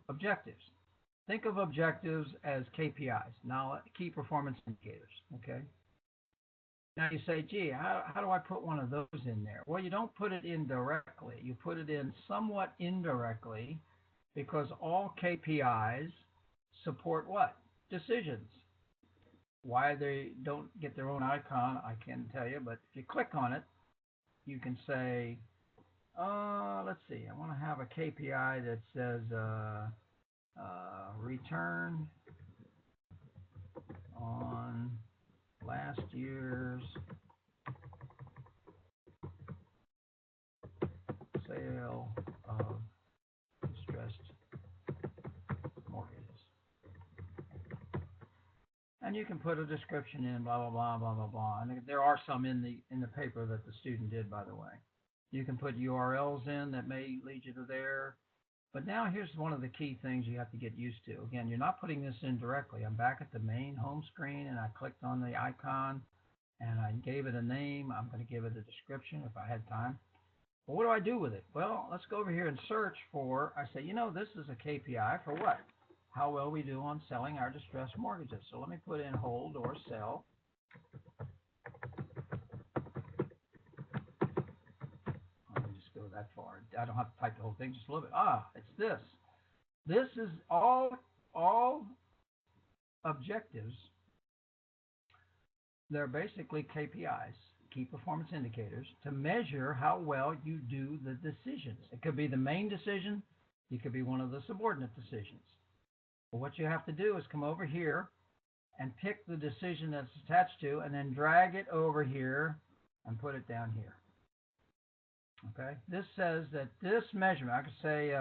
objectives. Think of objectives as KPIs, now key performance indicators. Okay? Now you say, gee, how do I put one of those in there? Well, you don't put it in directly. You put it in somewhat indirectly because all KPIs support what? Decisions. Why they don't get their own icon, I can't tell you, but if you click on it, you can say, let's see, I want to have a KPI that says return on last year's sale of distressed mortgages. And you can put a description in, blah, blah, blah, blah, blah, blah. And there are some in the paper that the student did, by the way. You can put URLs in that may lead you to there. But now here's one of the key things you have to get used to. Again, you're not putting this in directly. I'm back at the main home screen, and I clicked on the icon, and I gave it a name. I'm going to give it a description if I had time. Well, what do I do with it? Well, let's go over here and search for, I say, this is a KPI for what? How well we do on selling our distressed mortgages. So let me put in hold or sell. Go that far. I don't have to type the whole thing, just a little bit. It's this. This is all objectives. They're basically KPIs, key performance indicators, to measure how well you do the decisions. It could be the main decision. It could be one of the subordinate decisions. But what you have to do is come over here and pick the decision that's attached to, and then drag it over here and put it down here. Okay, this says that this measurement, I could say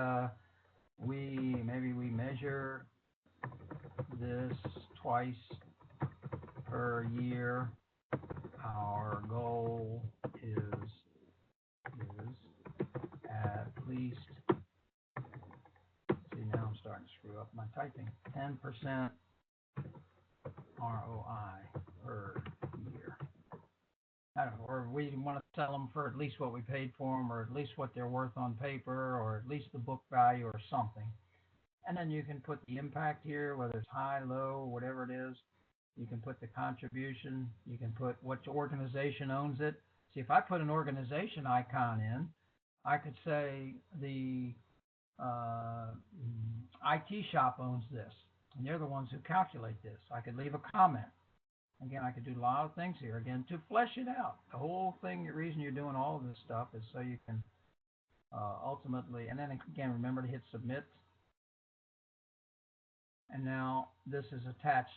maybe we measure this twice per year. Our goal is at least, see now I'm starting to screw up my typing, 10% ROI per year. I don't know, or we want to sell them for at least what we paid for them, or at least what they're worth on paper, or at least the book value or something. And then you can put the impact here, whether it's high, low, whatever it is. You can put the contribution. You can put what organization owns it. See, if I put an organization icon in, I could say the IT shop owns this, and they're the ones who calculate this. I could leave a comment. Again, I could do a lot of things here, again, to flesh it out. The whole thing, the reason you're doing all of this stuff is so you can ultimately, and then again, remember to hit submit. And now this is attached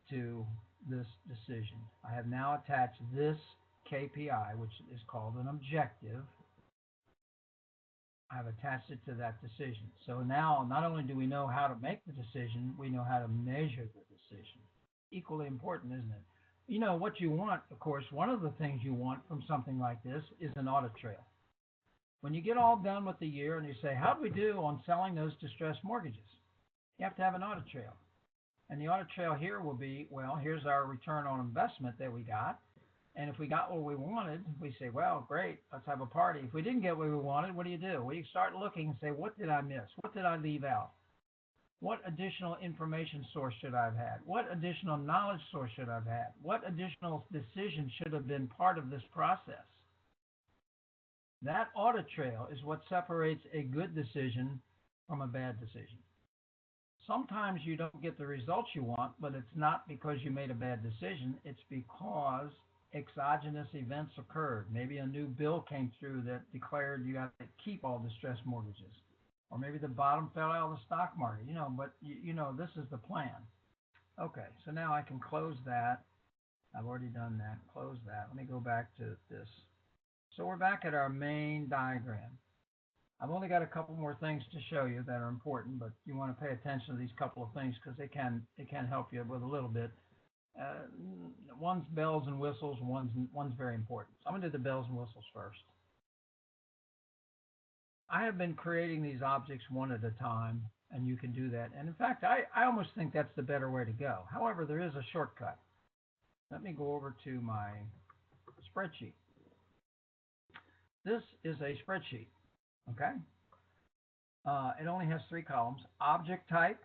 to this decision. I have now attached this KPI, which is called an objective. I've attached it to that decision. So now, not only do we know how to make the decision, we know how to measure the decision. Equally important, isn't it? You know, what you want, of course, one of the things you want from something like this is an audit trail. When you get all done with the year and you say, how do we do on selling those distressed mortgages? You have to have an audit trail. And the audit trail here will be, well, here's our return on investment that we got. And if we got what we wanted, we say, well, great, let's have a party. If we didn't get what we wanted, what do? Well, you start looking and say, what did I miss? What did I leave out? What additional information source should I have had? What additional knowledge source should I have had? What additional decision should have been part of this process? That audit trail is what separates a good decision from a bad decision. Sometimes you don't get the results you want, but it's not because you made a bad decision. It's because exogenous events occurred. Maybe a new bill came through that declared you have to keep all distressed mortgages. Or maybe the bottom fell out of the stock market, but this is the plan. Okay, so now I can close that. I've already done that. Close that. Let me go back to this. So we're back at our main diagram. I've only got a couple more things to show you that are important, but you want to pay attention to these couple of things because they can help you with a little bit. One's bells and whistles, one's very important. So I'm going to do the bells and whistles first. I have been creating these objects one at a time, and you can do that. And in fact, I almost think that's the better way to go. However, there is a shortcut. Let me go over to my spreadsheet. This is a spreadsheet, okay? It only has 3 columns: object type,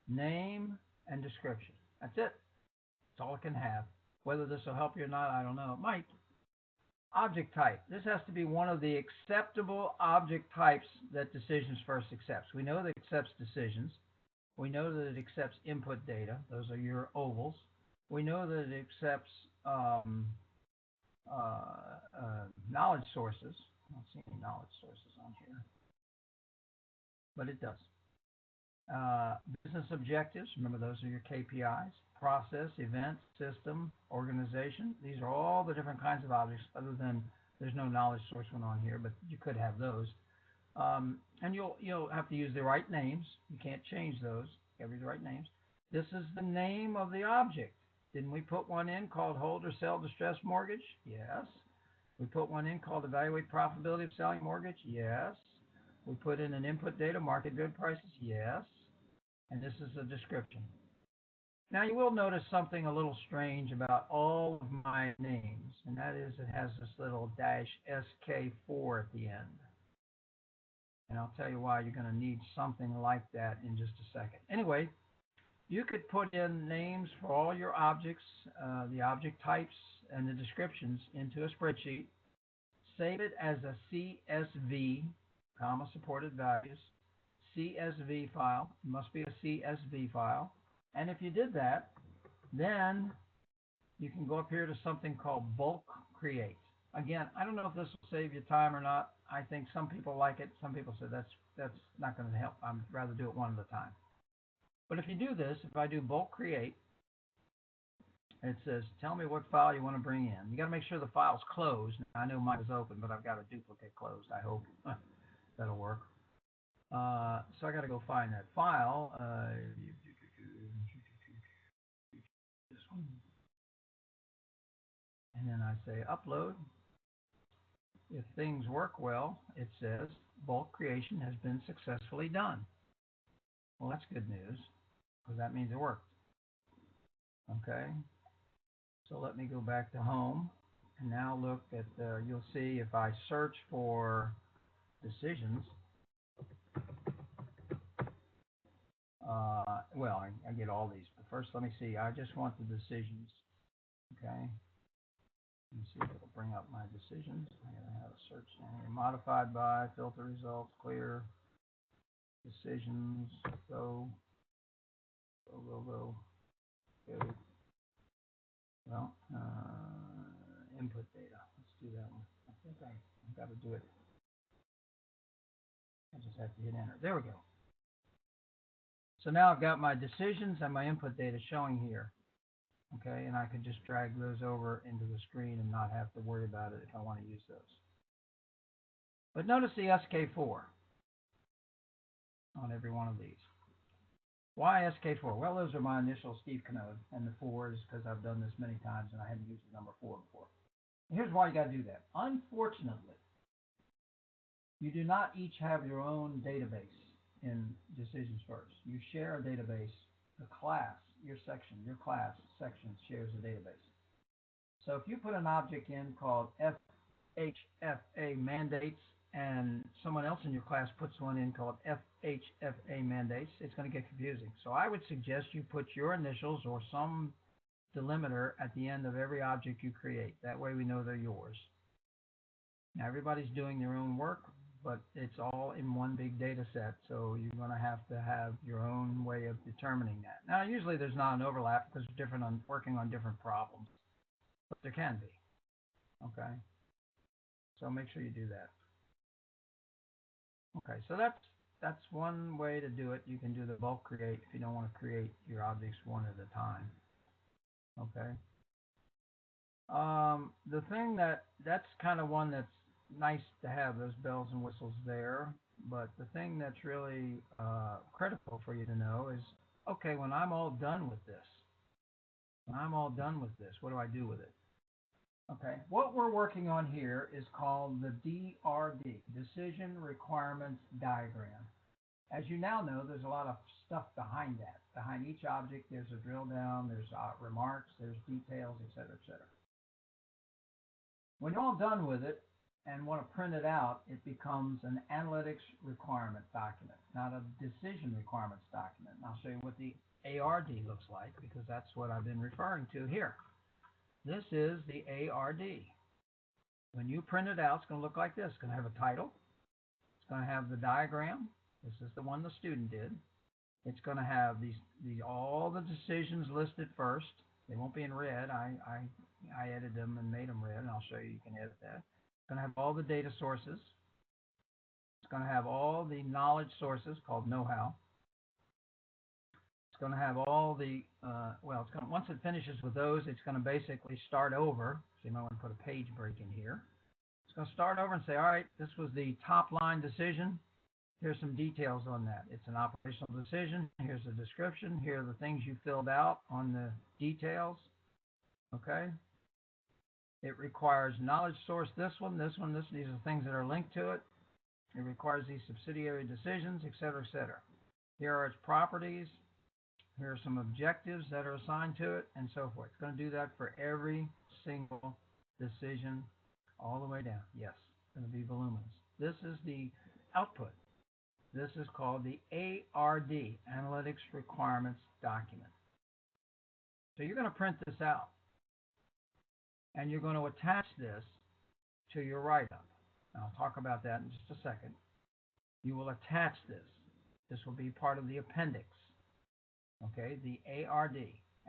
name, and description. That's it. That's all it can have. Whether this will help you or not, I don't know. It might. Object type. This has to be one of the acceptable object types that DecisionsFirst accepts. We know that it accepts decisions. We know that it accepts input data. Those are your ovals. We know that it accepts knowledge sources. I don't see any knowledge sources on here, but it does. Business objectives, remember those are your KPIs. Process, event, system, organization. These are all the different kinds of objects, other than there's no knowledge source one on here, but you could have those. And you'll have to use the right names. You can't change those. You have to use the right names. This is the name of the object. Didn't we put one in called hold or sell distressed mortgage? Yes. We put one in called evaluate profitability of selling mortgage? Yes. We put in an input data, market good prices? Yes. And this is a description. Now you will notice something a little strange about all of my names, and that is it has this little -SK4 at the end. And I'll tell you why you're going to need something like that in just a second. Anyway, you could put in names for all your objects, the object types, and the descriptions into a spreadsheet. Save it as a CSV, comma supported values, CSV file. It must be a CSV file. And if you did that, then you can go up here to something called bulk create. Again, I don't know if this will save you time or not. I think some people like it. Some people say that's not going to help. I'd rather do it one at a time. But if you do this, if I do bulk create, it says, tell me what file you want to bring in. You got to make sure the file's closed. I know mine is open, but I've got a duplicate closed. I hope that'll work. So I got to go find that file. This one. And then I say upload. If things work well, it says bulk creation has been successfully done. Well, that's good news, because that means it worked. Okay. So let me go back to home, and now look at, you'll see if I search for decisions, well, I get all these, but first let me see, I just want the decisions, okay? Let me see if it'll bring up my decisions. I'm going to have a search down here, modified by, filter results, clear, decisions, go. Well, input data. Let's do that one. I think I've got to do it. I just have to hit enter. There we go. So now I've got my decisions and my input data showing here. Okay, and I can just drag those over into the screen and not have to worry about it if I want to use those. But notice the SK4 on every one of these. Why SK4? Well, those are my initials, Steve Canode, and the 4 is because I've done this many times and I hadn't used the number 4 before. And here's why you got to do that. Unfortunately, You do not each have your own database in Decisions First. You share a database. The class, your section, your class section shares a database. So if you put an object in called FHFA mandates and someone else in your class puts one in called FHFA mandates, it's going to get confusing. So I would suggest you put your initials or some delimiter at the end of every object you create. That way we know they're yours. Now everybody's doing their own work, but it's all in one big data set, so you're going to have your own way of determining that. Now, usually there's not an overlap because they're different working on different problems, but there can be. Okay, so make sure you do that. Okay, so that's one way to do it. You can do the bulk create if you don't want to create your objects one at a time. Okay. The thing that's kind of one that's nice to have those bells and whistles there, but the thing that's really critical for you to know is, okay, when I'm all done with this, what do I do with it? Okay, what we're working on here is called the DRD, Decision Requirements Diagram. As you now know, there's a lot of stuff behind that. Behind each object, there's a drill down, there's remarks, there's details, etc., etc. When you're all done with it, and want to print it out, it becomes an analytics requirement document, not a decision requirements document. And I'll show you what the ARD looks like because that's what I've been referring to here. This is the ARD. When you print it out, it's going to look like this. It's going to have a title. It's going to have the diagram. This is the one the student did. It's going to have all the decisions listed first. They won't be in red. I edited them and made them red, and I'll show you can edit that. It's going to have all the data sources. It's going to have all the knowledge sources called know-how. It's going to have all the, once it finishes with those, it's going to basically start over. So you might want to put a page break in here. It's going to start over and say, all right, this was the top line decision. Here's some details on that. It's an operational decision. Here's the description. Here are the things you filled out on the details. Okay. It requires knowledge source, this one. These are things that are linked to it. It requires these subsidiary decisions, etc., etc. Here are its properties. Here are some objectives that are assigned to it, and so forth. It's going to do that for every single decision all the way down. Yes, it's going to be voluminous. This is the output. This is called the ARD, Analytics Requirements Document. So you're going to print this out. And you're going to attach this to your write-up. I'll talk about that in just a second. You will attach this. This will be part of the appendix. Okay, the ARD,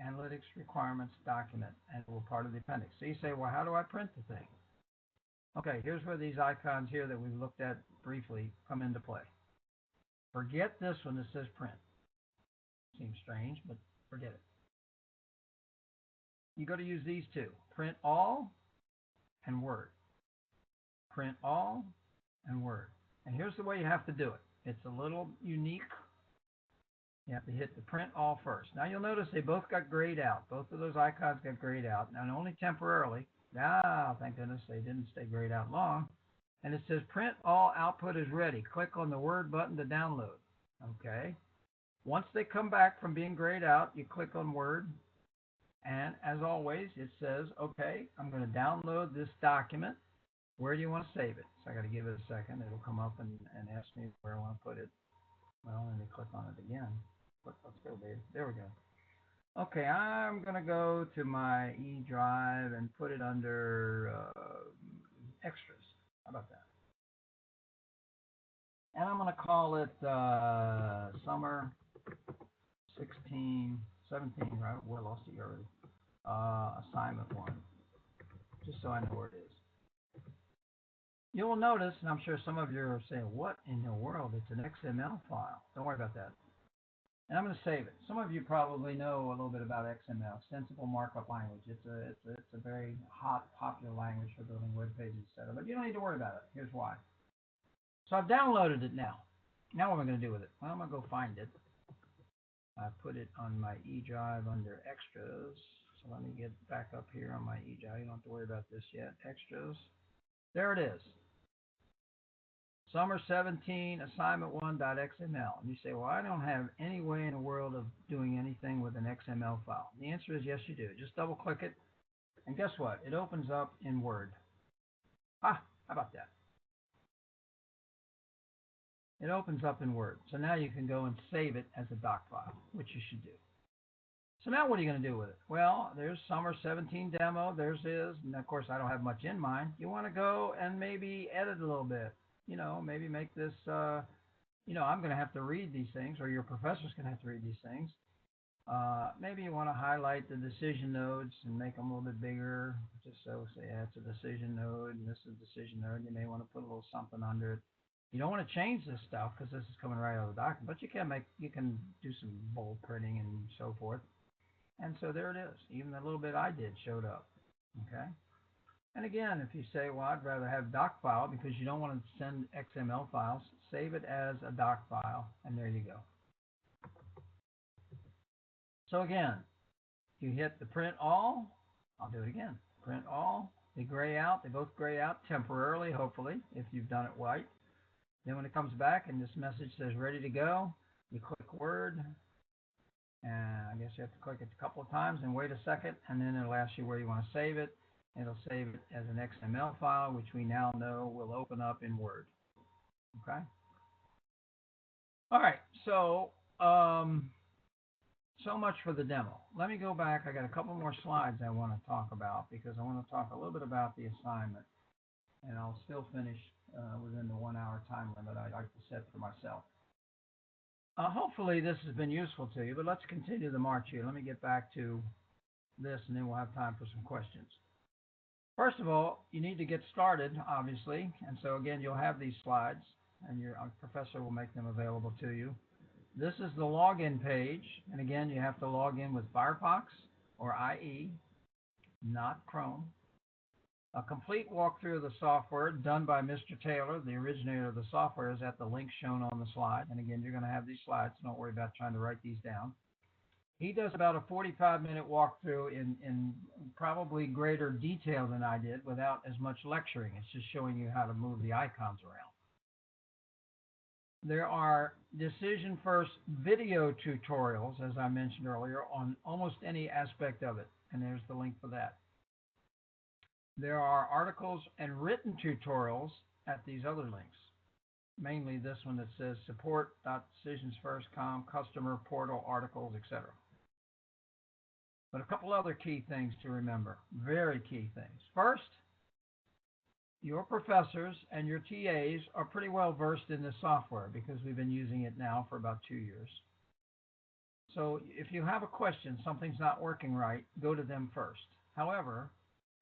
Analytics Requirements Document, and it will be part of the appendix. So you say, well, how do I print the thing? Okay, here's where these icons here that we've looked at briefly come into play. Forget this one that says print. Seems strange, but forget it. You got to use these two, print all and Word. Print all and Word. And here's the way you have to do it. It's a little unique. You have to hit the print all first. Now you'll notice they both got grayed out. Both of those icons got grayed out. Now only temporarily. Ah, thank goodness they didn't stay grayed out long. And it says print all output is ready. Click on the Word button to download. Okay. Once they come back from being grayed out, you click on Word. And as always, it says, okay, I'm going to download this document. Where do you want to save it? So I got to give it a second. It'll come up and ask me where I want to put it. Well, let me click on it again. Let's go, baby. There we go. Okay, I'm going to go to my E drive and put it under extras. How about that? And I'm going to call it summer 16, 17, right? Well, I lost it already. Assignment 1, just so I know where it is. You will notice, and I'm sure some of you are saying, what in the world? It's an XML file. Don't worry about that. And I'm going to save it. Some of you probably know a little bit about XML, Extensible Markup Language. It's a very hot, popular language for building web pages, etc. But you don't need to worry about it. Here's why. So I've downloaded it now. Now what am I going to do with it? Well, I'm going to go find it. I put it on my E drive under extras. So let me get back up here on my E drive. You don't have to worry about this yet. Extras. There it is. Summer 17 assignment 1.xml. And you say, well, I don't have any way in the world of doing anything with an XML file. The answer is yes, you do. Just double click it. And guess what? It opens up in Word. How about that? It opens up in Word. So now you can go and save it as a doc file, which you should do. So now what are you going to do with it? Well, there's Summer 17 demo. There's his. And of course, I don't have much in mind. You want to go and maybe edit a little bit. Maybe make this, I'm going to have to read these things, or your professor's going to have to read these things. Maybe you want to highlight the decision nodes and make them a little bit bigger, just so say that's a decision node and this is a decision node. You may want to put a little something under it. You don't want to change this stuff because this is coming right out of the document, but you can do some bold printing and so forth. And so there it is. Even the little bit I did showed up. Okay. And again, if you say, well, I'd rather have doc file because you don't want to send XML files, save it as a doc file, and there you go. So again, you hit the print all. I'll do it again. Print all. They gray out. They both gray out temporarily, hopefully, if you've done it white. Then when it comes back and this message says ready to go, you click Word. And I guess you have to click it a couple of times and wait a second, and then it'll ask you where you want to save it. It'll save it as an XML file, which we now know will open up in Word. Okay? All right, so so much for the demo. Let me go back. I got a couple more slides I want to talk about because I want to talk a little bit about the assignment, and I'll still finish within the 1 hour time limit I like to set for myself. Hopefully this has been useful to you, but let's continue the march here. Let me get back to this, and then we'll have time for some questions. First of all, you need to get started, obviously, and so again, you'll have these slides, and your professor will make them available to you. This is the login page, and again, you have to log in with Firefox or IE, not Chrome. A complete walkthrough of the software done by Mr. Taylor, the originator of the software, is at the link shown on the slide. And again, you're going to have these slides, so don't worry about trying to write these down. He does about a 45-minute walkthrough in probably greater detail than I did without as much lecturing. It's just showing you how to move the icons around. There are DecisionsFirst video tutorials, as I mentioned earlier, on almost any aspect of it. And there's the link for that. There are articles and written tutorials at these other links, mainly this one that says support.decisionsfirst.com, customer portal articles, etc. But a couple other key things to remember, very key things. First, your professors and your TAs are pretty well versed in this software because we've been using it now for about 2 years. So if you have a question, something's not working right, go to them first. However,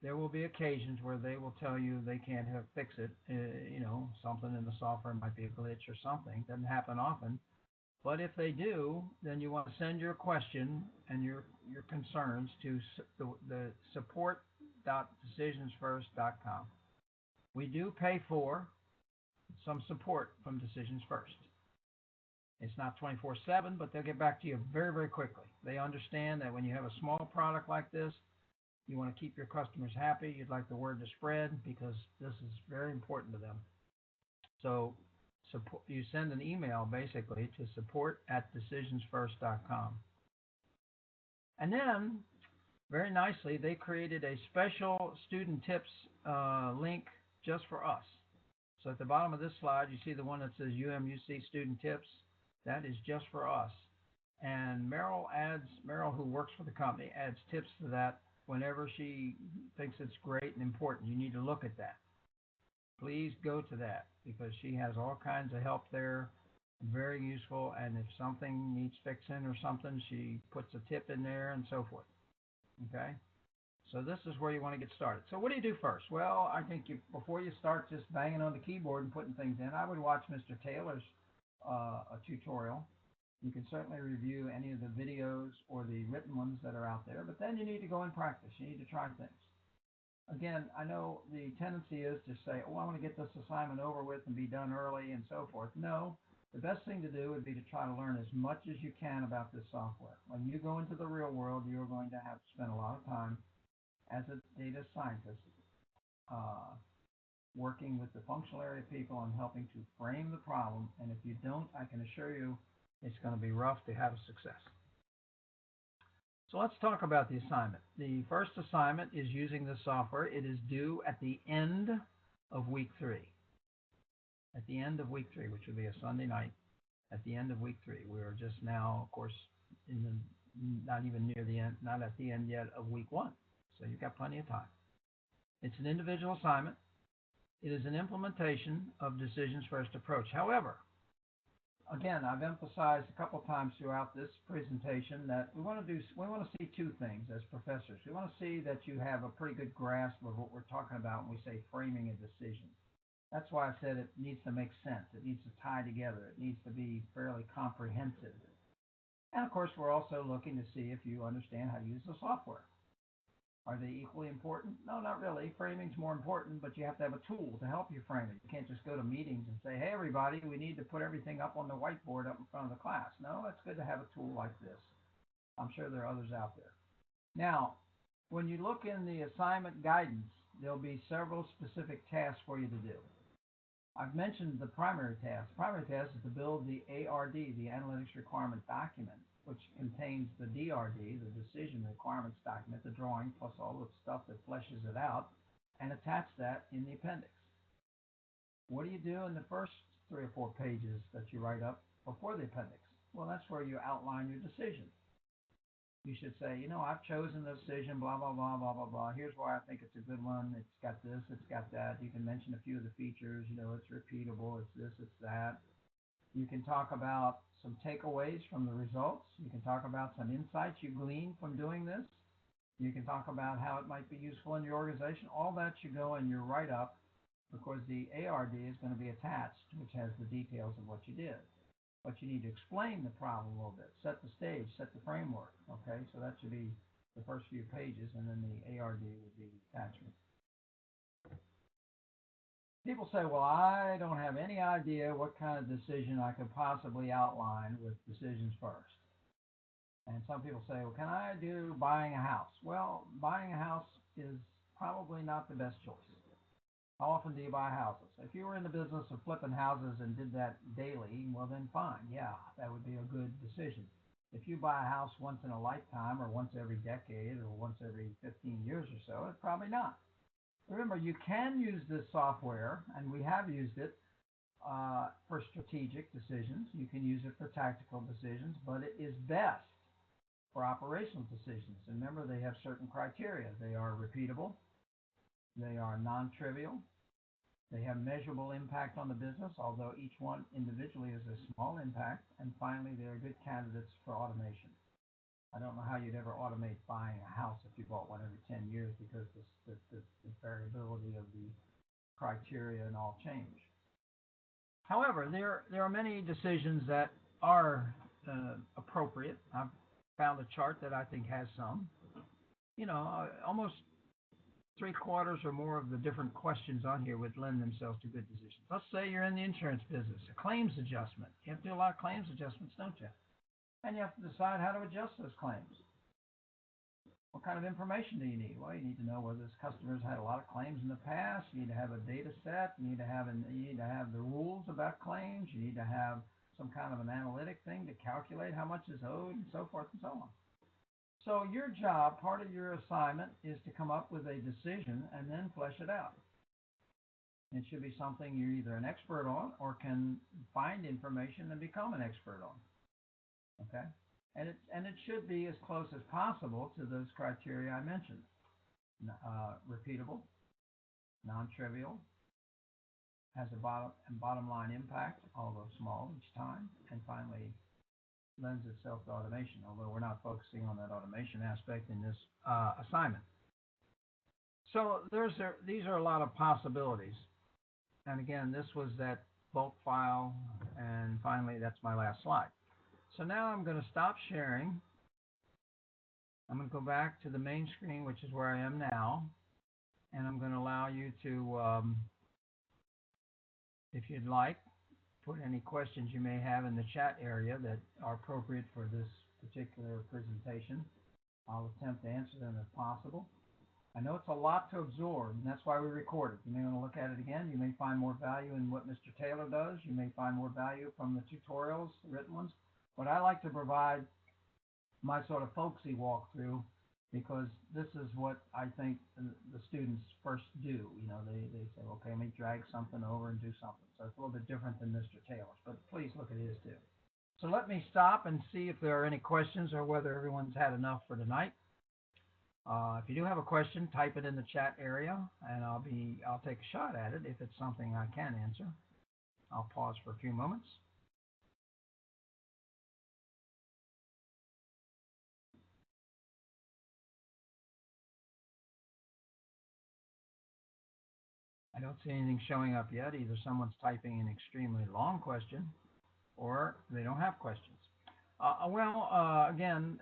there will be occasions where they will tell you they can't fix it. Something in the software might be a glitch or something. Doesn't happen often. But if they do, then you want to send your question and your concerns to the support.decisionsfirst.com. We do pay for some support from DecisionsFirst. It's not 24/7, but they'll get back to you very, very quickly. They understand that when you have a small product like this, you want to keep your customers happy. You'd like the word to spread because this is very important to them. So you send an email basically to support@decisionsfirst.com. And then, very nicely, they created a special student tips link just for us. So at the bottom of this slide, you see the one that says UMUC student tips. That is just for us. And Meryl, who works for the company, adds tips to that whenever she thinks it's great and important. You need to look at that. Please go to that because she has all kinds of help there, very useful, and if something needs fixing or something, she puts a tip in there and so forth. Okay? So this is where you want to get started. So what do you do first? Well, I think before you start just banging on the keyboard and putting things in, I would watch Mr. Taylor's tutorial. You can certainly review any of the videos or the written ones that are out there, but then you need to go and practice. You need to try things. Again, I know the tendency is to say, oh, I want to get this assignment over with and be done early and so forth. No, the best thing to do would be to try to learn as much as you can about this software. When you go into the real world, you're going to have to spend a lot of time as a data scientist working with the functional area people and helping to frame the problem. And if you don't, I can assure you it's going to be rough to have a success. So let's talk about the assignment. The first assignment is using the software. It is due at the end of week 3. At the end of week 3, which will be a Sunday night, at the end of week 3. We are just now, of course, not even near the end, not at the end yet of week 1. So you've got plenty of time. It's an individual assignment. It is an implementation of Decisions First approach. However, again, I've emphasized a couple times throughout this presentation that we want to see 2 things as professors. We want to see that you have a pretty good grasp of what we're talking about when we say framing a decision. That's why I said it needs to make sense. It needs to tie together. It needs to be fairly comprehensive. And of course, we're also looking to see if you understand how to use the software. Are they equally important? No, not really. Framing's more important, but you have to have a tool to help you frame it. You can't just go to meetings and say, hey, everybody, we need to put everything up on the whiteboard up in front of the class. No, it's good to have a tool like this. I'm sure there are others out there. Now, when you look in the assignment guidance, there'll be several specific tasks for you to do. I've mentioned the primary task. The primary task is to build the ARD, the Analytics Requirement Document, which contains the DRD, the Decision Requirements Document, the drawing, plus all the stuff that fleshes it out, and attach that in the appendix. What do you do in the first 3 or 4 pages that you write up before the appendix? Well, that's where you outline your decision. You should say, you know, I've chosen the decision, blah, blah, blah, blah, blah, blah. Here's why I think it's a good one. It's got this, it's got that. You can mention a few of the features. You know, it's repeatable, it's this, it's that. You can talk about some takeaways from the results. You can talk about some insights you gleaned from doing this. You can talk about how it might be useful in your organization. All that should go in your write-up because the ARD is going to be attached, which has the details of what you did. But you need to explain the problem a little bit, set the stage, set the framework, okay? So that should be the first few pages, and then the ARD would be the attachment. People say, well, I don't have any idea what kind of decision I could possibly outline with Decisions First. And some people say, well, can I do buying a house? Well, buying a house is probably not the best choice. How often do you buy houses? If you were in the business of flipping houses and did that daily, well then fine, yeah, that would be a good decision. If you buy a house once in a lifetime or once every decade or once every 15 years or so, it's probably not. Remember, you can use this software, and we have used it for strategic decisions. You can use it for tactical decisions, but it is best for operational decisions. And remember, they have certain criteria. They are repeatable. They are non-trivial. They have measurable impact on the business, although each one individually is a small impact. And finally, they are good candidates for automation. I don't know how you'd ever automate buying a house if you bought one every 10 years because the variability of the criteria and all change. However, there are many decisions that are appropriate. I've found a chart that I think has some. You know, almost 3/4 or more of the different questions on here would lend themselves to good decisions. Let's say you're in the insurance business, a claims adjustment. You have to do a lot of claims adjustments, don't you? And you have to decide how to adjust those claims. What kind of information do you need? Well, you need to know whether this customer's had a lot of claims in the past. You need to have a data set. You need to have the rules about claims. You need to have some kind of an analytic thing to calculate how much is owed and so forth and so on. So your job, part of your assignment, is to come up with a decision and then flesh it out. It should be something you're either an expert on or can find information and become an expert on. Okay? And it should be as close as possible to those criteria I mentioned. Repeatable, non-trivial, has a bottom line impact, although small each time, and finally lends itself to automation, although we're not focusing on that automation aspect in this assignment. So these are a lot of possibilities. And again, this was that bulk file, and finally, that's my last slide. So now I'm going to stop sharing. I'm going to go back to the main screen, which is where I am now, and I'm going to allow you to, if you'd like, put any questions you may have in the chat area that are appropriate for this particular presentation. I'll attempt to answer them if possible. I know it's a lot to absorb, and that's why we record it. You may want to look at it again. You may find more value in what Mr. Taylor does. You may find more value from the tutorials, the written ones. But I like to provide my sort of folksy walkthrough because this is what I think the students first do. You know, they say, okay, let me drag something over and do something. So it's a little bit different than Mr. Taylor's, but please look at his too. So let me stop and see if there are any questions or whether everyone's had enough for tonight. If you do have a question, type it in the chat area, and I'll take a shot at it if it's something I can answer. I'll pause for a few moments. I don't see anything showing up yet. Either someone's typing an extremely long question, or they don't have questions. Again,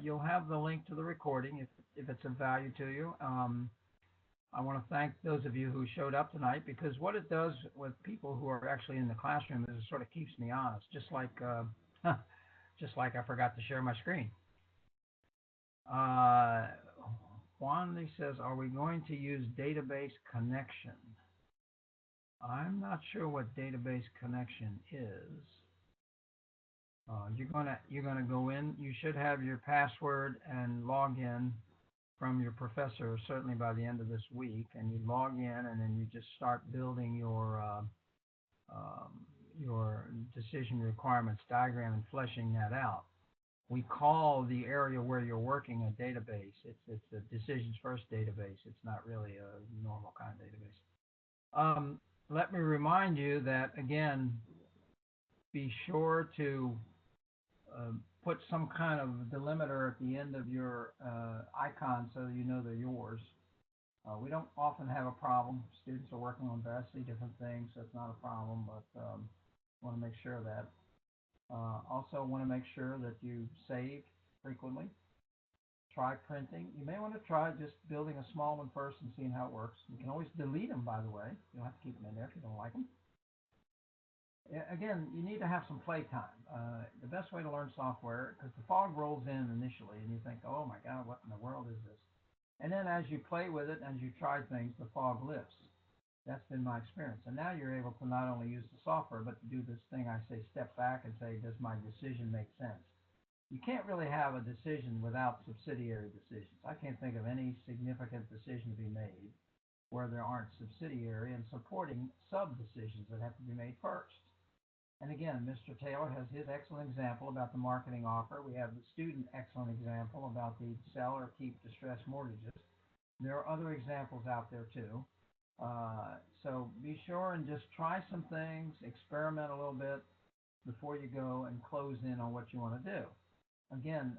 you'll have the link to the recording if it's of value to you. I want to thank those of you who showed up tonight, because what it does with people who are actually in the classroom is it sort of keeps me honest, just like I forgot to share my screen. Juan says, are we going to use database connection? I'm not sure what database connection is. You're gonna go in. You should have your password and log in from your professor certainly by the end of this week, and you log in, and then you just start building your decision requirements diagram and fleshing that out. We call the area where you're working a database. It's a DecisionsFirst database. It's not really a normal kind of database. Let me remind you that, again, be sure to put some kind of delimiter at the end of your icons so you know they're yours. We don't often have a problem. Students are working on vastly different things, so it's not a problem, but want to make sure of that. Also want to make sure that you save frequently. Try printing. You may want to try just building a small one first and seeing how it works. You can always delete them, by the way. You don't have to keep them in there if you don't like them. Again, you need to have some playtime. The best way to learn software, because the fog rolls in initially and you think, oh my God, what in the world is this? And then as you play with it, as you try things, the fog lifts. That's been my experience. And now you're able to not only use the software, but to do this thing I say, step back and say, does my decision make sense? You can't really have a decision without subsidiary decisions. I can't think of any significant decision to be made where there aren't subsidiary and supporting sub-decisions that have to be made first. And again, Mr. Taylor has his excellent example about the marketing offer. We have the student excellent example about the sell or keep distressed mortgages. There are other examples out there too. So be sure and just try some things, experiment a little bit before you go and close in on what you want to do. Again,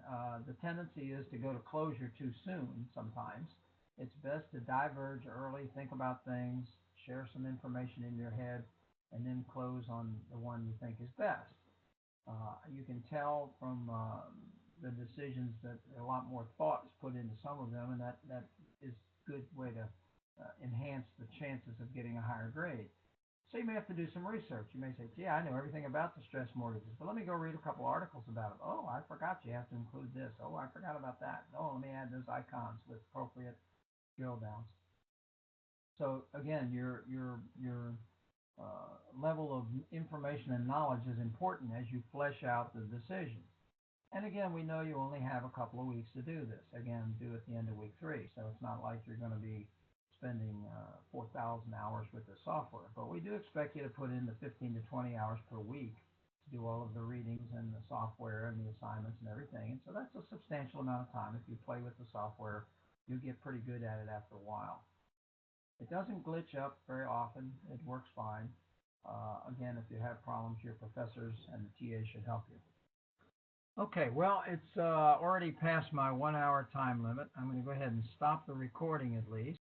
the tendency is to go to closure too soon sometimes. It's best to diverge early, think about things, share some information in your head, and then close on the one you think is best. You can tell from the decisions that a lot more thought is put into some of them, and that is a good way to enhance the chances of getting a higher grade. So you may have to do some research. You may say, gee, I know everything about distressed mortgages, but let me go read a couple articles about it. Oh, I forgot you have to include this. Oh, I forgot about that. Oh, let me add those icons with appropriate drill downs. So again, your level of information and knowledge is important as you flesh out the decision. And again, we know you only have a couple of weeks to do this. Again, do at the end of week 3. So it's not like you're going to be spending 4,000 hours with the software. But we do expect you to put in the 15 to 20 hours per week to do all of the readings and the software and the assignments and everything. And so that's a substantial amount of time. If you play with the software, you'll get pretty good at it after a while. It doesn't glitch up very often. It works fine. Again, if you have problems, your professors and the TA should help you. Okay, well, it's already past my 1 hour time limit. I'm going to go ahead and stop the recording at least.